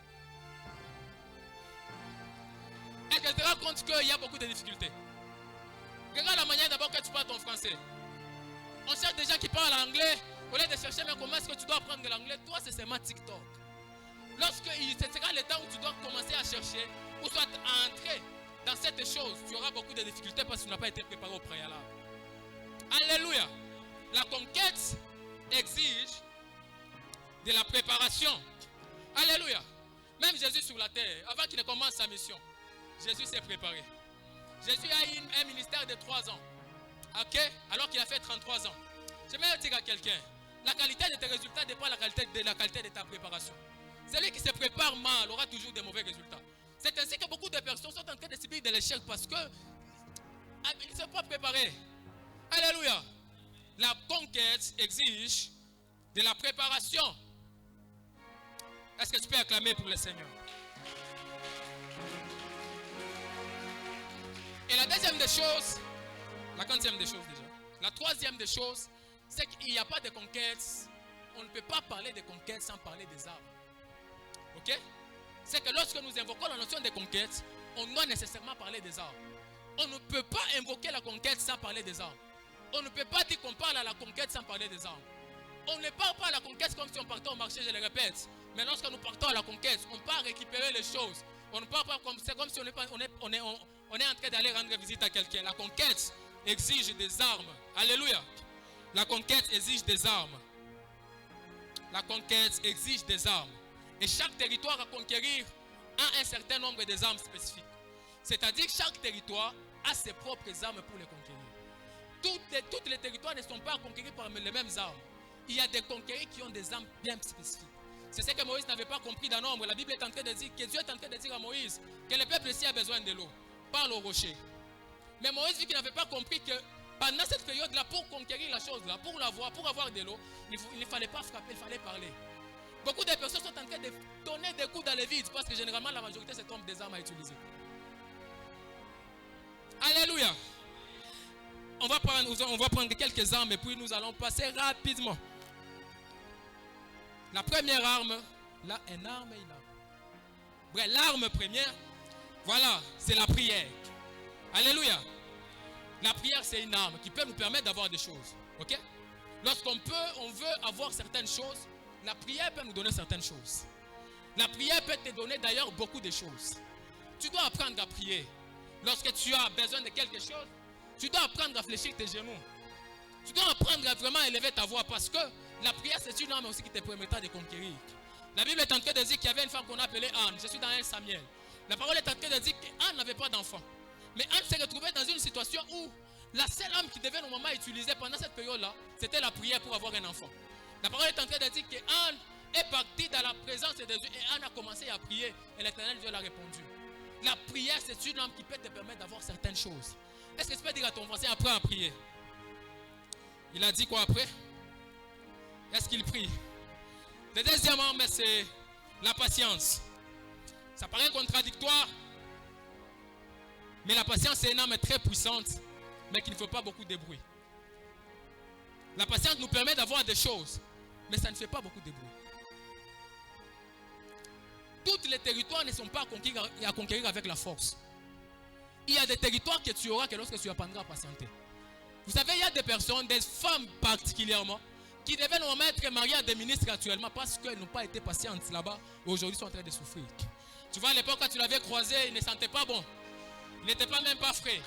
Est-ce que tu te rends compte qu'il y a beaucoup de difficultés? Regarde la manière d'abord que tu parles ton français. On cherche des gens qui parlent anglais. Au lieu de chercher mais comment est-ce que tu dois apprendre l'anglais, toi c'est seulement TikTok. Lorsque ce sera le temps où tu dois commencer à chercher, ou soit à entrer dans cette chose, tu auras beaucoup de difficultés parce que tu n'as pas été préparé au préalable. Alléluia. La conquête exige de la préparation. Alléluia. Même Jésus sur la terre, avant qu'il ne commence sa mission, Jésus s'est préparé. Jésus a eu un ministère de 3 ans. Ok? Alors qu'il a fait 33 ans. J'aimerais dire à quelqu'un, la qualité de tes résultats dépend de la qualité de ta préparation. Celui qui se prépare mal aura toujours de mauvais résultats. C'est ainsi que beaucoup de personnes sont en train de subir de l'échec parce qu'ils ne sont pas préparés. Alléluia. La conquête exige de la préparation. Est-ce que tu peux acclamer pour le Seigneur? Et la deuxième des choses, la quatrième des choses déjà, la troisième des choses, c'est qu'il n'y a pas de conquête. On ne peut pas parler de conquête sans parler des armes. Ok? C'est que lorsque nous invoquons la notion de conquête, on doit nécessairement parler des armes. On ne peut pas invoquer la conquête sans parler des armes. On ne peut pas dire qu'on parle à la conquête sans parler des armes. On ne parle pas à la conquête comme si on partait au marché, je le répète. Mais lorsque nous partons à la conquête, on part récupérer les choses. On ne parle pas comme c'est comme si on est en train d'aller rendre visite à quelqu'un. La conquête exige des armes. Alléluia. La conquête exige des armes. La conquête exige des armes. Et chaque territoire à conquérir a un certain nombre d'armes spécifiques. C'est-à-dire que chaque territoire a ses propres armes pour les conquérir. Tous les territoires ne sont pas conquéris par les mêmes armes. Il y a des conquérants qui ont des armes bien spécifiques. C'est ce que Moïse n'avait pas compris dans nombre. La Bible est en train de dire que Dieu est en train de dire à Moïse que le peuple ici a besoin de l'eau. Parle au rocher. Mais Moïse, vu qu'il n'avait pas compris que pendant cette période-là, pour conquérir la chose-là, pour l'avoir, pour avoir de l'eau, il ne fallait pas frapper, il fallait parler. Beaucoup de personnes sont en train de donner des coups dans le vide parce que généralement la majorité se trompe des armes à utiliser. Alléluia. On va prendre quelques armes et puis nous allons passer rapidement. La première arme, là, une arme et une arme. Bref, l'arme première, voilà, c'est la prière. Alléluia. La prière, c'est une arme qui peut nous permettre d'avoir des choses. Ok? Lorsqu'on veut avoir certaines choses, la prière peut nous donner certaines choses. La prière peut te donner d'ailleurs beaucoup de choses. Tu dois apprendre à prier. Lorsque tu as besoin de quelque chose, tu dois apprendre à fléchir tes genoux. Tu dois apprendre à vraiment élever ta voix parce que la prière, c'est une arme aussi qui te permettra de conquérir. La Bible est en train de dire qu'il y avait une femme qu'on appelait Anne. Je suis dans 1 Samuel. La parole est en train de dire qu'Anne n'avait pas d'enfant. Mais Anne s'est retrouvée dans une situation où la seule arme qui devait normalement utiliser pendant cette période-là, c'était la prière pour avoir un enfant. La parole est en train de dire qu'Anne est partie dans la présence de Dieu et Anne a commencé à prier et l'Éternel Dieu l'a répondu. La prière, c'est une arme qui peut te permettre d'avoir certaines choses. Est-ce que tu peux dire à ton voisin, apprends à prier? Il a dit quoi après? Est-ce qu'il prie? Le deuxième arme, c'est la patience. Ça paraît contradictoire, mais la patience, c'est une arme très puissante, mais qui ne fait pas beaucoup de bruit. La patience nous permet d'avoir des choses, mais ça ne fait pas beaucoup de bruit. Tous les territoires ne sont pas à conquérir avec la force. Il y a des territoires que tu auras que lorsque tu apprendras à patienter. Vous savez, il y a des personnes, des femmes particulièrement, qui devaient normalement être mariées à des ministres actuellement parce qu'elles n'ont pas été patientes là-bas. Aujourd'hui, sont en train de souffrir. Tu vois, à l'époque, quand tu l'avais croisé, il ne sentait pas bon. Il n'était pas même pas frais.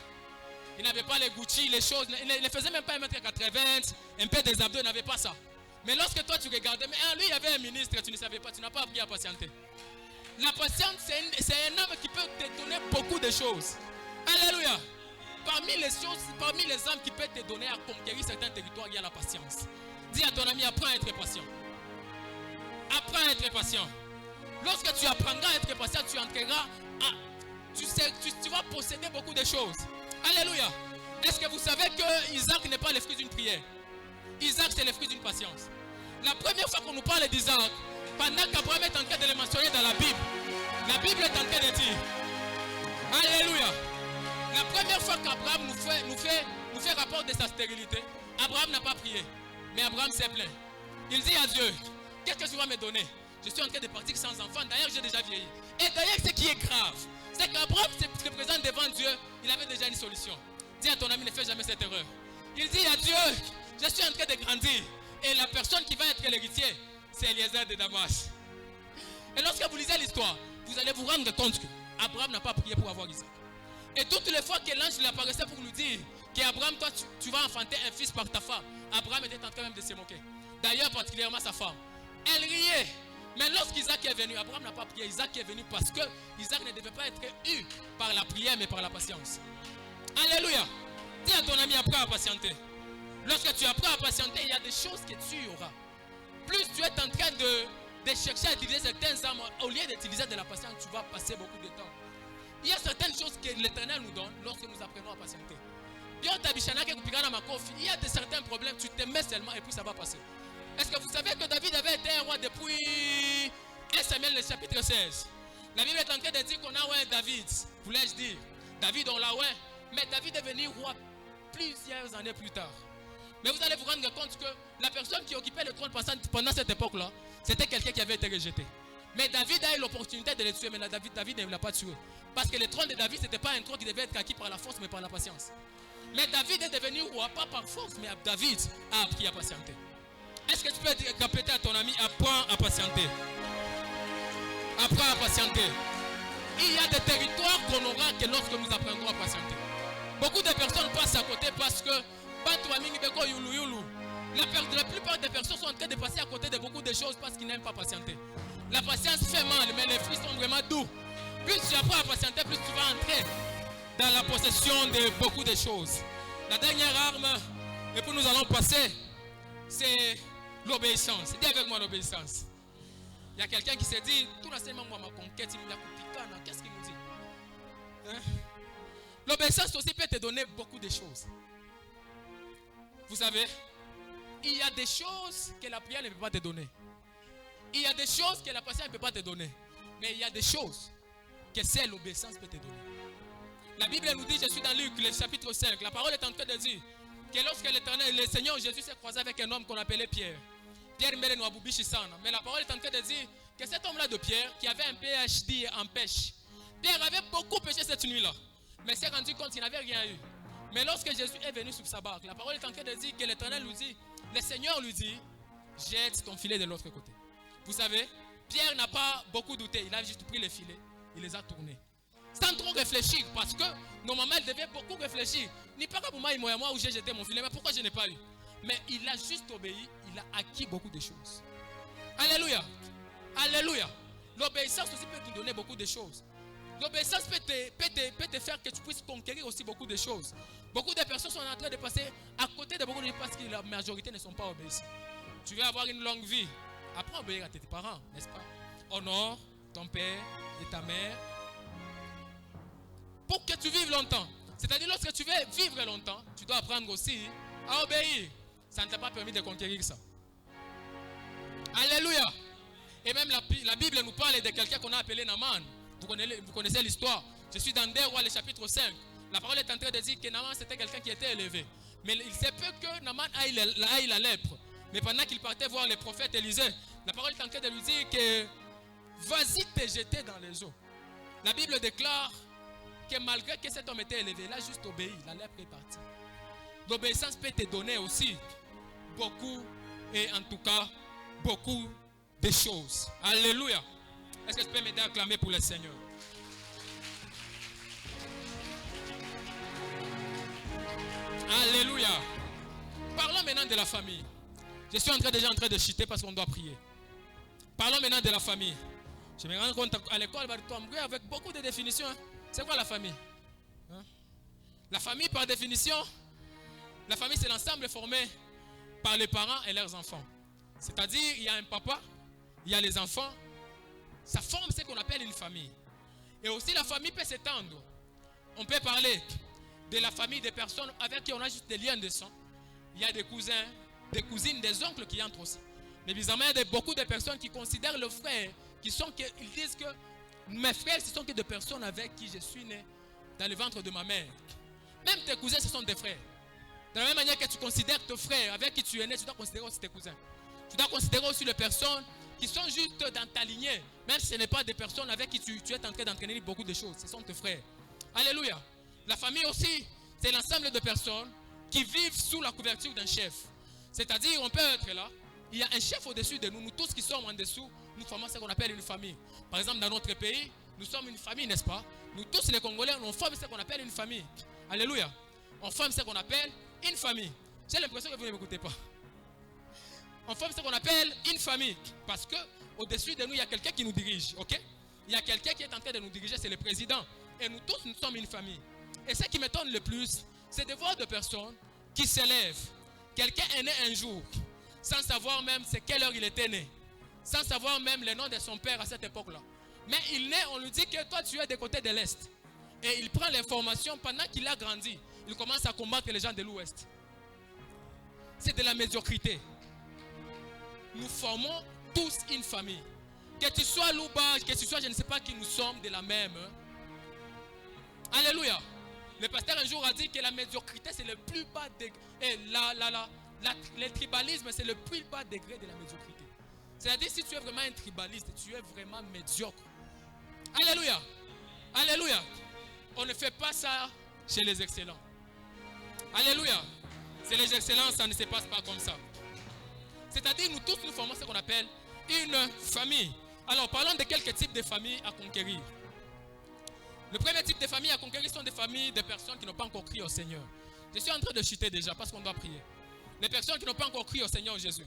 Il n'avait pas les Gucci, les choses. Il ne faisait même pas 1m80, un peu des abdos, il n'avait pas ça. Mais lorsque toi, tu regardais, mais lui, il y avait un ministre, tu ne savais pas, tu n'as pas appris à patienter. La patience, c'est un homme qui peut te donner beaucoup de choses. Alléluia. Parmi les âmes qui peuvent te donner à conquérir certains territoires, il y a la patience. Dis à ton ami, apprends à être patient. Apprends à être patient. Lorsque tu apprendras à être patient, tu entreras à... Tu vas posséder beaucoup de choses. Alléluia. Est-ce que vous savez que Isaac n'est pas le fruit d'une prière? Isaac, c'est le fruit d'une patience. La première fois qu'on nous parle d'Isaac, pendant qu'Abraham est en train de le mentionner dans la Bible est en train de dire, Alléluia. La première fois qu'Abraham nous fait rapport de sa stérilité, Abraham n'a pas prié, mais Abraham s'est plaint. Il dit à Dieu, qu'est-ce que tu vas me donner? Je suis en train de partir sans enfant, d'ailleurs j'ai déjà vieilli. Et d'ailleurs ce qui est grave, c'est qu'Abraham se présente devant Dieu, il avait déjà une solution. Dis à ton ami, ne fais jamais cette erreur. Il dit à Dieu, je suis en train de grandir, et la personne qui va être l'héritier, c'est Eliezer de Damas. Et lorsque vous lisez l'histoire, vous allez vous rendre compte qu'Abraham n'a pas prié pour avoir Isaac. Et toutes les fois que l'ange lui apparaissait pour lui dire qu'Abraham, toi, tu vas enfanter un fils par ta femme, Abraham était en train même de se moquer. D'ailleurs, particulièrement sa femme. Elle riait. Mais lorsqu'Isaac est venu, Abraham n'a pas prié. Isaac est venu parce que Isaac ne devait pas être eu par la prière, mais par la patience. Alléluia. Dis à ton ami, apprends à patienter. Lorsque tu apprends à patienter, il y a des choses que tu auras. Plus tu es en train de chercher à utiliser certaines armes, au lieu d'utiliser de la patience, tu vas passer beaucoup de temps. Il y a certaines choses que l'Éternel nous donne lorsque nous apprenons à patienter. Il y a certains problèmes, tu te mets seulement et puis ça va passer. Est-ce que vous savez que David avait été un roi depuis 1 Samuel le chapitre 16? La Bible est en train de dire qu'on a un David, voulais-je dire. David on l'a mais David est devenu roi plusieurs années plus tard. Mais vous allez vous rendre compte que la personne qui occupait le trône pendant cette époque-là, c'était quelqu'un qui avait été rejeté. Mais David a eu l'opportunité de le tuer, mais David ne l'a pas tué. Parce que le trône de David, ce n'était pas un trône qui devait être acquis par la force, mais par la patience. Mais David est devenu roi, pas par force, mais David a appris à patienter. Est-ce que tu peux répéter à ton ami, apprends à patienter. Apprends à patienter. Il y a des territoires qu'on aura que lorsque nous apprendrons à patienter. Beaucoup de personnes passent à côté parce que la plupart des personnes sont en train de passer à côté de beaucoup de choses parce qu'ils n'aiment pas patienter. La patience fait mal, mais les fruits sont vraiment doux. Plus tu apprends à patienter, plus tu vas entrer dans la possession de beaucoup de choses. La dernière arme, et puis nous allons passer, c'est l'obéissance. Dis avec moi l'obéissance. Il y a quelqu'un qui s'est dit, tout l'enseignement, moi, ma conquête, il me dit, qu'est-ce qu'il nous dit? Hein? L'obéissance aussi peut te donner beaucoup de choses. Vous savez, il y a des choses que la prière ne peut pas te donner. Il y a des choses que la patience ne peut pas te donner. Mais il y a des choses que seule l'obéissance peut te donner. La Bible nous dit, je suis dans Luc, le chapitre 5. La parole est en train de dire que lorsque le Seigneur Jésus s'est croisé avec un homme qu'on appelait Pierre. Pierre mais la parole est en train de dire que cet homme-là de Pierre, qui avait un PhD en pêche, Pierre avait beaucoup pêché cette nuit-là. Mais s'est rendu compte qu'il n'avait rien eu. Mais lorsque Jésus est venu sur sa barque, la parole est en train de dire que l'Éternel lui dit, le Seigneur lui dit, jette ton filet de l'autre côté. Vous savez, Pierre n'a pas beaucoup douté, il a juste pris les filets, il les a tournés. Sans trop réfléchir, parce que normalement il devait beaucoup réfléchir. Ni pas pour moi où j'ai jeté mon filet, mais pourquoi je n'ai pas eu? Mais il a juste obéi, il a acquis beaucoup de choses. Alléluia. Alléluia. L'obéissance aussi peut te donner beaucoup de choses. L'obéissance peut te faire que tu puisses conquérir aussi beaucoup de choses. Beaucoup de personnes sont en train de passer à côté de beaucoup de choses parce que la majorité ne sont pas obéissants. Tu veux avoir une longue vie, apprends à obéir à tes parents, n'est-ce pas? Honore ton père et ta mère pour que tu vives longtemps. C'est-à-dire lorsque tu veux vivre longtemps, tu dois apprendre aussi à obéir. Ça ne t'a pas permis de conquérir ça. Alléluia. Et même la Bible nous parle de quelqu'un qu'on a appelé Naaman. Vous connaissez l'histoire. Je suis dans 2 Rois, le chapitre 5. La parole est en train de dire que Naaman c'était quelqu'un qui était élevé. Mais il se peut que Naaman aille la lèpre. Mais pendant qu'il partait voir le prophète Élisée, la parole est en train de lui dire que vas-y te jeter dans les eaux. La Bible déclare que malgré que cet homme était élevé, il a juste obéi. La lèpre est partie. L'obéissance peut te donner aussi beaucoup, et en tout cas, beaucoup de choses. Alléluia. Est-ce que tu peux m'aider à acclamer pour le Seigneur? Alléluia. Parlons maintenant de la famille. Je suis déjà en train de chuter parce qu'on doit prier. Parlons maintenant de la famille. Je me rends compte à l'école, avec beaucoup de définitions. Hein. C'est quoi la famille? Hein? La famille, par définition, la famille, c'est l'ensemble formé par les parents et leurs enfants. C'est-à-dire, il y a un papa, il y a les enfants. Ça forme ce qu'on appelle une famille. Et aussi, la famille peut s'étendre. On peut parler de la famille des personnes avec qui on a juste des liens de sang. Il y a des cousins, des cousines, des oncles qui entrent aussi. Mais bizarrement, il y a beaucoup de personnes qui considèrent le frère, ils disent que mes frères, ce sont que des personnes avec qui je suis né dans le ventre de ma mère. Même tes cousins, ce sont des frères. De la même manière que tu considères tes frères avec qui tu es né, tu dois considérer aussi tes cousins. Tu dois considérer aussi les personnes qui sont juste dans ta lignée. Même si ce n'est pas des personnes avec qui tu es en train d'entraîner beaucoup de choses. Ce sont tes frères. Alléluia. La famille aussi, c'est l'ensemble de personnes qui vivent sous la couverture d'un chef. C'est-à-dire, on peut être là. Il y a un chef au-dessus de nous. Nous tous qui sommes en dessous, nous formons ce qu'on appelle une famille. Par exemple, dans notre pays, nous sommes une famille, n'est-ce pas? Nous tous les Congolais, on forme ce qu'on appelle une famille. Alléluia. On forme ce qu'on appelle une famille. J'ai l'impression que vous ne m'écoutez pas. on forme ce qu'on appelle une famille. Parce que au-dessus de nous, il y a quelqu'un qui nous dirige. Ok? Il y a quelqu'un qui est en train de nous diriger, c'est le président. Et nous tous, nous sommes une famille. Et ce qui m'étonne le plus, c'est de voir des personnes qui s'élèvent. Quelqu'un est né un jour, sans savoir même c'est quelle heure il était né. Sans savoir même le nom de son père à cette époque-là. Mais il naît, on lui dit que toi tu es des côtés de l'Est. Et il prend l'information pendant qu'il a grandi. Il commence à combattre les gens de l'Ouest. C'est de la médiocrité. Nous formons tous une famille. Que tu sois Louba, que tu sois je ne sais pas qui, nous sommes de la même. Alléluia. Le pasteur un jour a dit que la médiocrité c'est le plus bas degré. Et le tribalisme c'est le plus bas degré de la médiocrité. C'est-à-dire si tu es vraiment un tribaliste, tu es vraiment médiocre. Alléluia. Alléluia. On ne fait pas ça chez les excellents. Alléluia. C'est les excellents, ça ne se passe pas comme ça. C'est-à-dire nous tous nous formons ce qu'on appelle une famille. Alors parlons de quelques types de familles à conquérir. Le premier type de famille à conquérir sont des familles de personnes qui n'ont pas encore crié au Seigneur. Je suis en train de chuter déjà parce qu'on doit prier. Les personnes qui n'ont pas encore crié au Seigneur Jésus.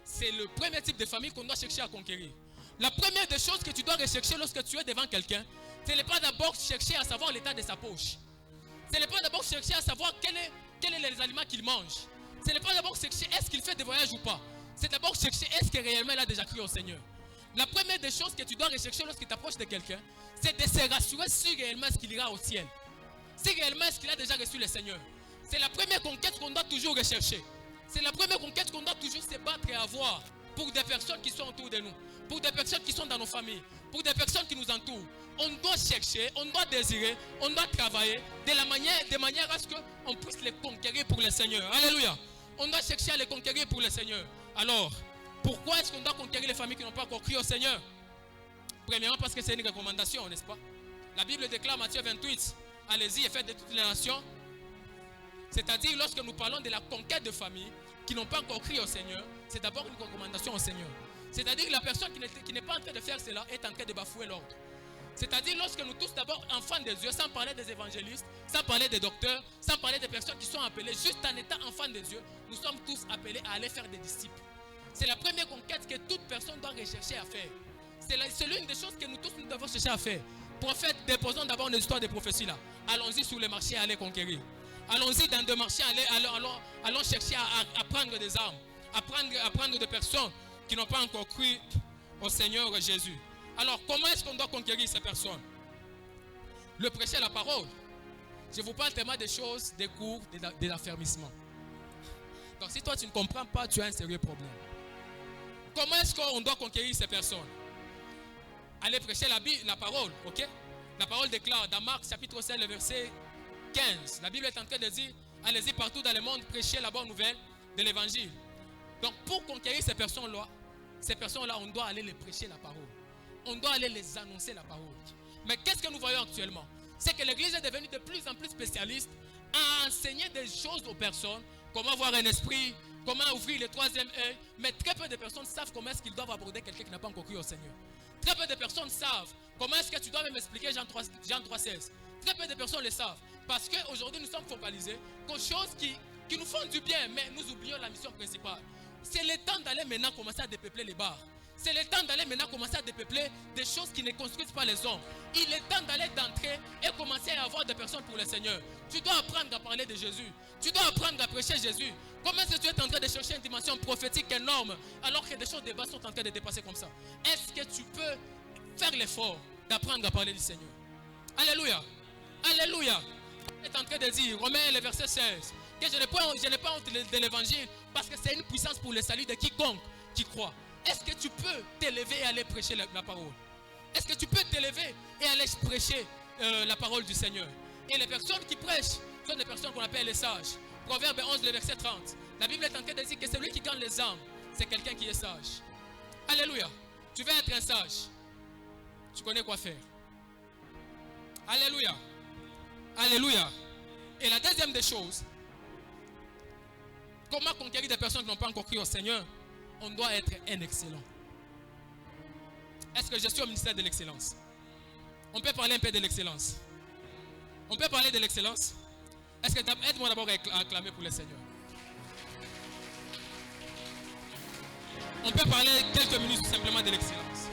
C'est le premier type de famille qu'on doit chercher à conquérir. La première des choses que tu dois rechercher lorsque tu es devant quelqu'un, ce n'est pas d'abord chercher à savoir l'état de sa poche. Ce n'est pas d'abord chercher à savoir quel est les aliments qu'il mange. Ce n'est pas d'abord chercher est-ce qu'il fait des voyages ou pas. C'est d'abord chercher est-ce que réellement il a déjà crié au Seigneur. La première des choses que tu dois rechercher lorsqu'il t'approche de quelqu'un, c'est de se rassurer si réellement est-ce qu'il ira au ciel. Si réellement est-ce qu'il a déjà reçu le Seigneur. C'est la première conquête qu'on doit toujours rechercher. C'est la première conquête qu'on doit toujours se battre et avoir pour des personnes qui sont autour de nous, pour des personnes qui sont dans nos familles, pour des personnes qui nous entourent. On doit chercher, on doit désirer, on doit travailler de manière à ce qu'on puisse les conquérir pour le Seigneur. Alléluia. On doit chercher à les conquérir pour le Seigneur. Alors, pourquoi est-ce qu'on doit conquérir les familles qui n'ont pas encore crié au Seigneur? Premièrement, parce que c'est une recommandation, n'est-ce pas? La Bible déclare, Matthieu 28, allez-y et faites de toutes les nations. C'est-à-dire, lorsque nous parlons de la conquête de familles qui n'ont pas encore crié au Seigneur, c'est d'abord une recommandation au Seigneur. C'est-à-dire que la personne qui n'est pas en train de faire cela est en train de bafouer l'ordre. C'est-à-dire lorsque nous tous d'abord enfants de Dieu, sans parler des évangélistes, sans parler des docteurs, sans parler des personnes qui sont appelées, juste en étant enfants de Dieu, nous sommes tous appelés à aller faire des disciples. C'est la première conquête que toute personne doit rechercher à faire. C'est l'une des choses que nous tous nous devons chercher à faire. Prophète, déposons d'abord une histoire de prophétie là. Allons-y sur les marchés à aller conquérir. Allons-y dans des marchés, allons chercher à prendre des armes, à prendre des personnes qui n'ont pas encore cru au Seigneur Jésus. Alors, comment est-ce qu'on doit conquérir ces personnes? Le prêcher la parole. Je vous parle tellement des choses, des cours, de l'affermissement. Donc, si toi tu ne comprends pas, tu as un sérieux problème. Comment est-ce qu'on doit conquérir ces personnes? Allez prêcher la parole, ok? La parole déclare dans Marc chapitre 7, le verset 15. La Bible est en train de dire, allez-y partout dans le monde, prêchez la bonne nouvelle de l'évangile. Donc, pour conquérir ces personnes-là, on doit aller les prêcher la parole. On doit aller les annoncer la parole. Mais qu'est-ce que nous voyons actuellement? C'est que l'Église est devenue de plus en plus spécialiste à enseigner des choses aux personnes, comment voir un esprit, comment ouvrir le troisième œil. Mais très peu de personnes savent comment est-ce qu'ils doivent aborder quelqu'un qui n'a pas encore cru au Seigneur. Très peu de personnes savent comment est-ce que tu dois même expliquer Jean 3,16. Très peu de personnes le savent. Parce qu'aujourd'hui, nous sommes focalisés aux choses qui nous font du bien, mais nous oublions la mission principale. C'est le temps d'aller maintenant commencer à dépeupler les bars. C'est le temps d'aller maintenant commencer à dépeupler des choses qui ne construisent pas les hommes. Il est temps d'aller d'entrer et commencer à avoir des personnes pour le Seigneur. Tu dois apprendre à parler de Jésus. Tu dois apprendre à prêcher Jésus. Comment est-ce que tu es en train de chercher une dimension prophétique énorme alors que des choses de base sont en train de dépasser comme ça? Est-ce que tu peux faire l'effort d'apprendre à parler du Seigneur? Alléluia. Alléluia. Il est en train de dire, Romains le verset 16, que je n'ai pas honte de l'évangile parce que c'est une puissance pour le salut de quiconque qui croit. Est-ce que tu peux t'élever et aller prêcher la parole? Est-ce que tu peux t'élever et aller prêcher la parole du Seigneur? Et les personnes qui prêchent sont des personnes qu'on appelle les sages. Proverbe 11, le verset 30. La Bible est en train de dire que celui qui gagne les âmes, c'est quelqu'un qui est sage. Alléluia. Tu veux être un sage. Tu connais quoi faire. Alléluia. Alléluia. Et la deuxième des choses, comment conquérir des personnes qui n'ont pas encore cru au Seigneur? On doit être un excellent. Est-ce que je suis au ministère de l'excellence? On peut parler un peu de l'excellence. On peut parler de l'excellence. Est-ce que aide-moi d'abord à acclamer pour le Seigneur. On peut parler quelques minutes simplement de l'excellence.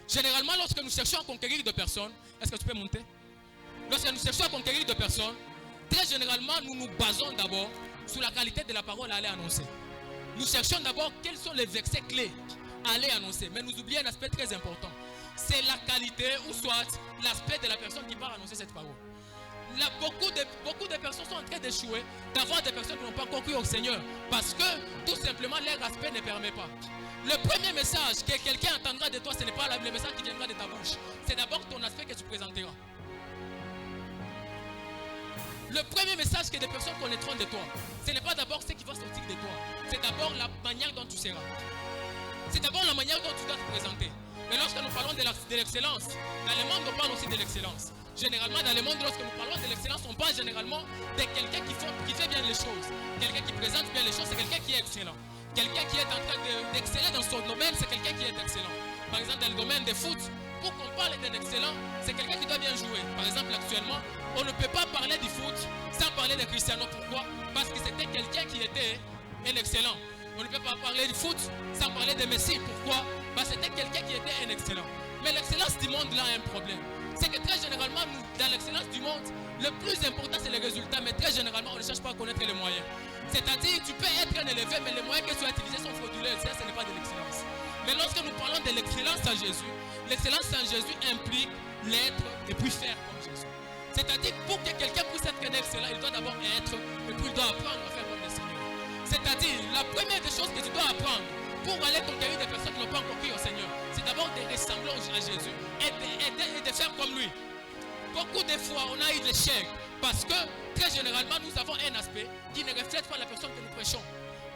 Généralement, lorsque nous cherchons à conquérir deux personnes, est-ce que tu peux monter? Lorsque nous cherchons à conquérir deux personnes, très généralement, nous nous basons d'abord sur la qualité de la parole à aller annoncer. Nous cherchons d'abord quels sont les versets clés à aller annoncer. Mais nous oublions un aspect très important. C'est la qualité ou soit l'aspect de la personne qui va annoncer cette parole. Là, beaucoup de personnes sont en train d'échouer, d'avoir des personnes qui n'ont pas encore cru au Seigneur. Parce que tout simplement leur aspect ne permet pas. Le premier message que quelqu'un entendra de toi, ce n'est pas le message qui viendra de ta bouche. C'est d'abord ton aspect que tu présenteras. Le premier message que des personnes connaîtront de toi, ce n'est pas d'abord ce qui va sortir de toi. C'est d'abord la manière dont tu seras. C'est d'abord la manière dont tu dois te présenter. Et lorsque nous parlons de l'excellence, dans le monde on parle aussi de l'excellence. Généralement dans le monde, lorsque nous parlons de l'excellence, on parle généralement de quelqu'un qui fait bien les choses. Quelqu'un qui présente bien les choses, c'est quelqu'un qui est excellent. Quelqu'un qui est en train d'exceller dans son domaine, c'est quelqu'un qui est excellent. Par exemple, dans le domaine des foot, pour qu'on parle d'un excellent, c'est quelqu'un qui doit bien jouer. Par exemple, actuellement, on ne peut pas parler du foot sans parler de Cristiano. Pourquoi? Parce que c'était quelqu'un qui était un excellent. On ne peut pas parler du foot sans parler de Messi. Pourquoi? Parce que c'était quelqu'un qui était un excellent. Mais l'excellence du monde là a un problème. C'est que très généralement, nous, dans l'excellence du monde, le plus important c'est le résultat, mais très généralement, on ne cherche pas à connaître les moyens. C'est-à-dire, tu peux être un élevé, mais les moyens que tu as utilisés sont frauduleux. Ça, ce n'est pas de l'excellence. Mais lorsque nous parlons de l'excellence en Jésus, l'excellence en Jésus implique l'être et puis faire comme Jésus. C'est-à-dire, pour que quelqu'un puisse être un excellent, il doit d'abord être et puis il doit apprendre à faire comme le Seigneur. C'est-à-dire, la première des choses que tu dois apprendre pour aller conquérir des personnes qui n'ont pas encore cru au Seigneur, c'est d'abord de ressembler à Jésus et de faire comme lui. Beaucoup de fois, on a eu l'échec parce que très généralement, nous avons un aspect qui ne reflète pas la personne que nous prêchons,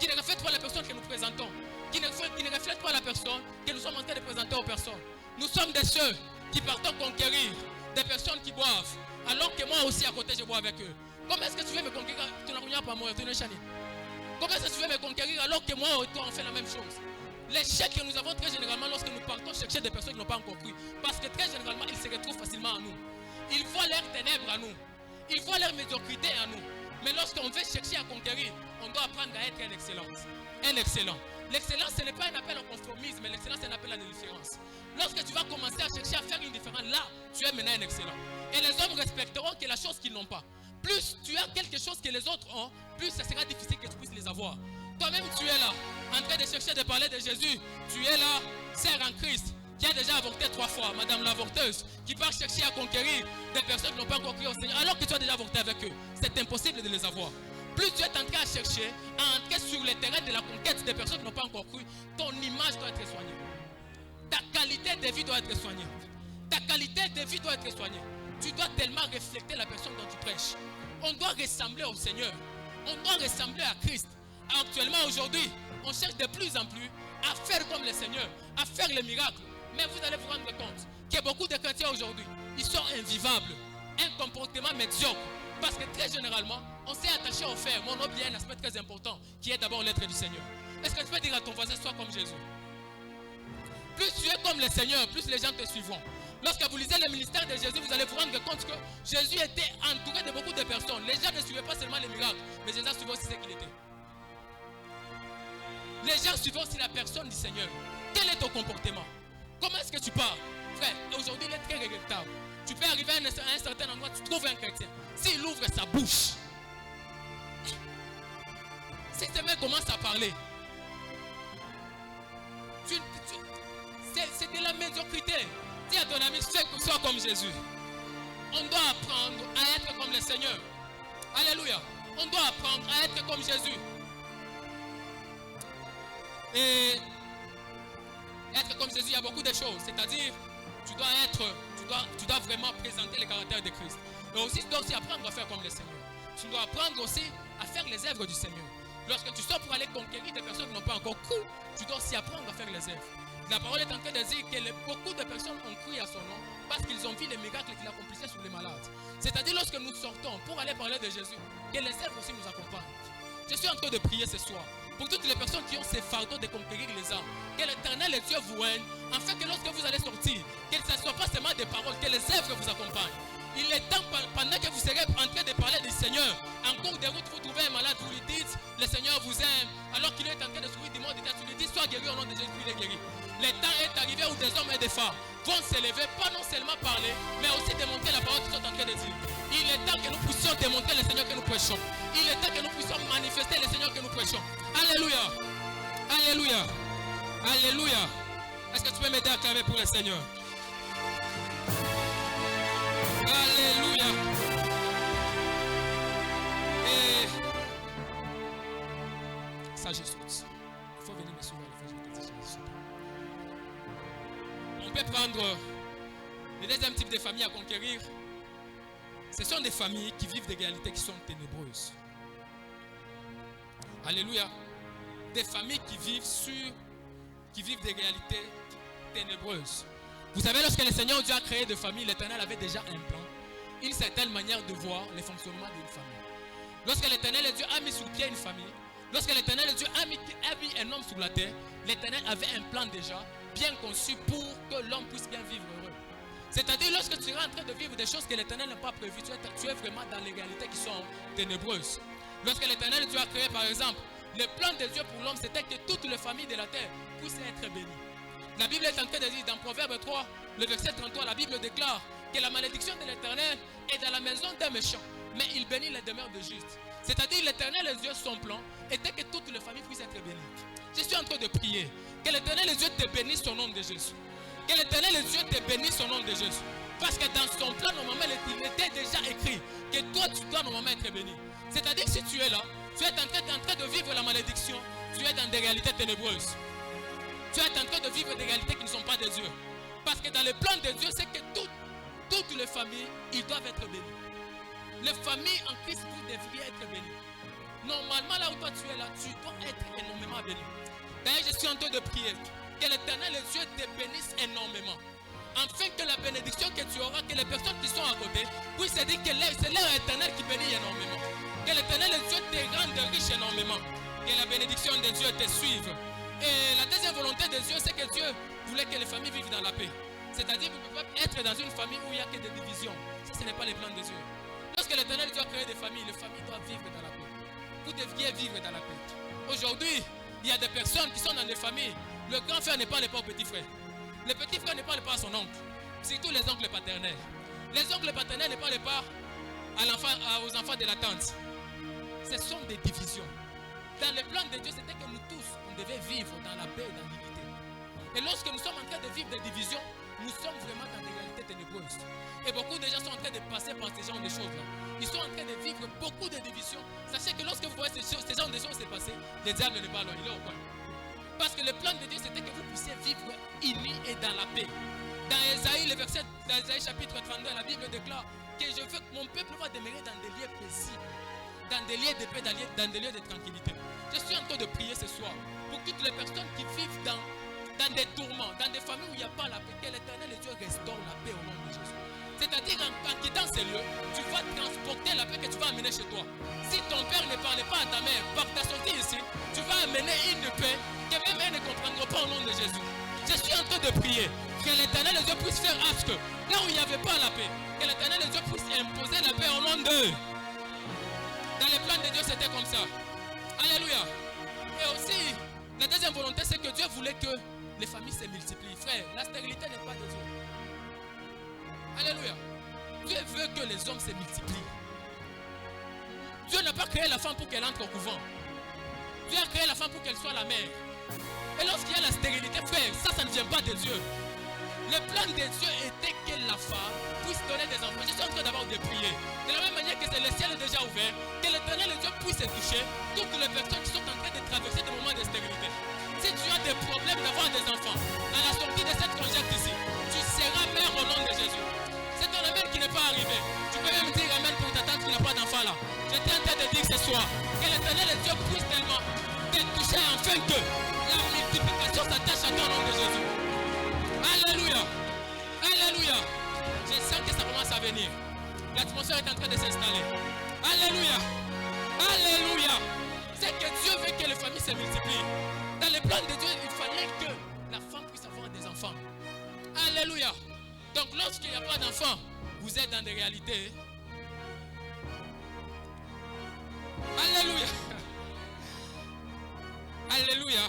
qui ne reflète pas la personne que nous présentons, qui ne reflète pas la personne que nous sommes en train de présenter aux personnes. Nous sommes de ceux qui partons conquérir des personnes qui boivent, alors que moi aussi à côté je bois avec eux. Comment est-ce que tu veux me conquérir? Tu n'as rien pas moi, tu n'es chani. Comment est-ce que tu veux me conquérir alors que moi et toi on fait la même chose? L'échec que nous avons très généralement lorsque nous partons chercher des personnes qui n'ont pas encore cru, parce que très généralement ils se retrouvent facilement à nous. Ils voient leurs ténèbres à nous, ils voient leur médiocrité à nous. Mais lorsqu'on veut chercher à conquérir, on doit apprendre à être un excellent. Un excellent. L'excellence, ce n'est pas un appel au conformisme, mais l'excellence, c'est un appel à la différence. Lorsque tu vas commencer à chercher à faire une différence, là, tu es maintenant un excellent. Et les hommes respecteront que la chose qu'ils n'ont pas. Plus tu as quelque chose que les autres ont, plus ça sera difficile que tu puisses les avoir. Toi-même, tu es là, en train de chercher de parler de Jésus. Tu es là, sœur en Christ, qui a déjà avorté 3 fois, madame l'avorteuse, qui va chercher à conquérir des personnes qui n'ont pas encore cru au Seigneur, alors que tu as déjà avorté avec eux. C'est impossible de les avoir. Plus tu es en train de chercher à entrer sur le terrain de la conquête des personnes qui n'ont pas encore cru, ton image doit être soignée. Ta qualité de vie doit être soignée. Ta qualité de vie doit être soignée. Tu dois tellement refléter la personne dont tu prêches. On doit ressembler au Seigneur. On doit ressembler à Christ. Actuellement, aujourd'hui, on cherche de plus en plus à faire comme le Seigneur, à faire les miracles. Mais vous allez vous rendre compte que beaucoup de chrétiens aujourd'hui, ils sont invivables. Un comportement médiocre. Parce que très généralement, on s'est attaché au faire, mais on oublie un aspect très important qui est d'abord l'être du Seigneur. Est-ce que tu peux dire à ton voisin, sois comme Jésus? Plus tu es comme le Seigneur, plus les gens te suivront. Lorsque vous lisez le ministère de Jésus, vous allez vous rendre compte que Jésus était entouré de beaucoup de personnes. Les gens ne suivaient pas seulement les miracles, mais les gens suivaient aussi ce qu'il était. Les gens suivaient aussi la personne du Seigneur. Quel est ton comportement? Comment est-ce que tu parles? Frère, aujourd'hui il est très regrettable. Tu peux arriver à un certain endroit, tu trouves un chrétien. S'il ouvre sa bouche, si ce mec commence à parler, c'est de la médiocrité. Dis à ton ami, sois comme Jésus. On doit apprendre à être comme le Seigneur. Alléluia. On doit apprendre à être comme Jésus. Et être comme Jésus, il y a beaucoup de choses. C'est-à-dire, tu dois vraiment présenter le caractère de Christ. Mais aussi, tu dois aussi apprendre à faire comme le Seigneur. Tu dois apprendre aussi à faire les œuvres du Seigneur. Lorsque tu sors pour aller conquérir des personnes qui n'ont pas encore cru, tu dois aussi apprendre à faire les œuvres. La parole est en train de dire que beaucoup de personnes ont cru à son nom parce qu'ils ont vu les miracles qu'il accomplissait sur les malades. C'est-à-dire lorsque nous sortons pour aller parler de Jésus, que les œuvres aussi nous accompagnent. Je suis en train de prier ce soir pour toutes les personnes qui ont ces fardeaux de conquérir les âmes. Que l'Éternel et Dieu vous aide, afin que lorsque vous allez sortir, que ce ne soit pas seulement des paroles, que les œuvres vous accompagnent. Il est temps, pendant que vous serez en train de parler du Seigneur, en cours de route, vous trouvez un malade, vous lui dites, le Seigneur vous aime, alors qu'il est en train de sourire du monde, il dit, sois guéri au nom de Jésus, il est guéri. Le temps est arrivé où des hommes et des femmes vont s'élever, pas non seulement parler, mais aussi démontrer la parole qu'ils sont en train de dire. Il est temps que nous puissions démontrer le Seigneur que nous prêchons. Il est temps que nous puissions manifester le Seigneur que nous prêchons. Alléluia. Alléluia. Alléluia. Est-ce que tu peux m'aider à acclamer pour le Seigneur? Alléluia. Et ça, je saute. Il faut venir me suivre à la fin. Je vais te dire, je saute. On peut prendre le deuxième type de famille à conquérir. Ce sont des familles qui vivent des réalités qui sont ténébreuses. Alléluia. Des familles qui vivent des réalités ténébreuses. Vous savez, lorsque le Seigneur Dieu a créé des familles, l'Éternel avait déjà un plan, une certaine manière de voir le fonctionnement d'une famille. Lorsque l'Éternel Dieu a mis sur pied une famille, lorsque l'Éternel Dieu a mis un homme sur la terre, l'Éternel avait un plan déjà bien conçu pour que l'homme puisse bien vivre heureux. C'est-à-dire, lorsque tu es en train de vivre des choses que l'Éternel n'a pas prévues, tu es vraiment dans les réalités qui sont ténébreuses. Lorsque l'Éternel Dieu a créé, par exemple, le plan de Dieu pour l'homme, c'était que toutes les familles de la terre puissent être bénies. La Bible est en train de dire dans Proverbe 3, le verset 33, la Bible déclare que la malédiction de l'Éternel est dans la maison d'un méchant, mais il bénit les demeures de justes. C'est-à-dire, l'Éternel Dieu, son plan, était que toutes les familles puissent être bénies. Je suis en train de prier que l'Éternel Dieu te bénisse au nom de Jésus. Que l'Éternel Dieu te bénisse au nom de Jésus. Parce que dans son plan, normalement, il était déjà écrit que toi, tu dois normalement être béni. C'est-à-dire que si tu es là, tu es en train de vivre la malédiction, tu es dans des réalités ténébreuses. Tu es en train de vivre des réalités qui ne sont pas de Dieu. Parce que dans le plan de Dieu, c'est que toutes les familles, ils doivent être bénies. Les familles en Christ, vous devriez être bénies. Normalement, là où toi tu es là, tu dois être énormément béni. D'ailleurs, je suis en train de prier que l'Éternel Dieu te bénisse énormément. Afin que la bénédiction que tu auras, que les personnes qui sont à côté puissent se dire que c'est leur Éternel qui bénit énormément. Que l'Éternel Dieu te rende riche énormément. Que la bénédiction de Dieu te suive. Et la deuxième volonté de Dieu, c'est que Dieu voulait que les familles vivent dans la paix. C'est-à-dire que vous ne pouvez pas être dans une famille où il n'y a que des divisions. Ça, ce n'est pas le plan de Dieu. Lorsque l'Éternel Dieu a créé des familles, les familles doivent vivre dans la paix. Vous devriez vivre dans la paix. Aujourd'hui, il y a des personnes qui sont dans des familles. Le grand frère ne parle pas au petit frère. Le petit frère ne parle pas à son oncle. Surtout les oncles paternels. Les oncles paternels ne parlent pas aux enfants de la tante. Ce sont des divisions. Dans le plan de Dieu, c'était que nous tous, on devait vivre dans la paix et dans l'unité. Et lorsque nous sommes en train de vivre des divisions, nous sommes vraiment dans des réalités ténébreuses. Et beaucoup de gens sont en train de passer par ces genres de choses-là. Ils sont en train de vivre beaucoup de divisions. Sachez que lorsque vous voyez ces genres de choses se passer, le diable n'est pas là, il est au coin. Parce que le plan de Dieu, c'était que vous puissiez vivre unis et dans la paix. Dans Ésaïe, le verset d'Ésaïe chapitre 32, la Bible déclare que je veux que mon peuple va demeurer dans des lieux paisibles, dans des lieux de paix, dans des lieux de tranquillité. Je suis en train de prier ce soir pour toutes les personnes qui vivent dans des tourments, dans des familles où il n'y a pas la paix, que l'Éternel Dieu restaure la paix au nom de Jésus. C'est-à-dire en quittant ces lieux, tu vas transporter la paix que tu vas amener chez toi. Si ton père ne parlait pas à ta mère, par ta sortie ici, tu vas amener une paix que même elle ne comprendra pas au nom de Jésus. Je suis en train de prier que l'Éternel Dieu puisse faire à ce que là où il n'y avait pas la paix, que l'Éternel Dieu puisse imposer la paix au nom d'eux. Dans les plans de Dieu, c'était comme ça. Alléluia. Et aussi, la deuxième volonté, c'est que Dieu voulait que les familles se multiplient. Frère, la stérilité n'est pas de Dieu. Alléluia. Dieu veut que les hommes se multiplient. Dieu n'a pas créé la femme pour qu'elle entre au couvent. Dieu a créé la femme pour qu'elle soit la mère. Et lorsqu'il y a la stérilité, frère, ça ne vient pas de Dieu. Le plan de Dieu était que la femme puisse donner des enfants. Je suis en train d'abord de prier. De la même manière que le ciel est déjà ouvert, que l'Éternel Dieu puisse toucher toutes les personnes qui sont en train de traverser des moments de stérilité. Si tu as des problèmes d'avoir des enfants, à la sortie de cette congète ici, tu seras mère au nom de Jésus. C'est ton amen qui n'est pas arrivé. Tu peux même dire amen pour ta tante qui n'a pas d'enfant là. J'étais en train de dire ce soir que l'Éternel Dieu puisse tellement te toucher afin que la multiplication s'attache à toi au nom de Jésus. Alléluia. Alléluia. Je sens que ça commence à venir. L'atmosphère est en train de s'installer. Alléluia. Alléluia. C'est que Dieu veut que les familles se multiplient. Dans le plan de Dieu, il fallait que la femme puisse avoir des enfants. Alléluia. Donc lorsqu'il n'y a pas d'enfants, vous êtes dans des réalités. Alléluia. Alléluia.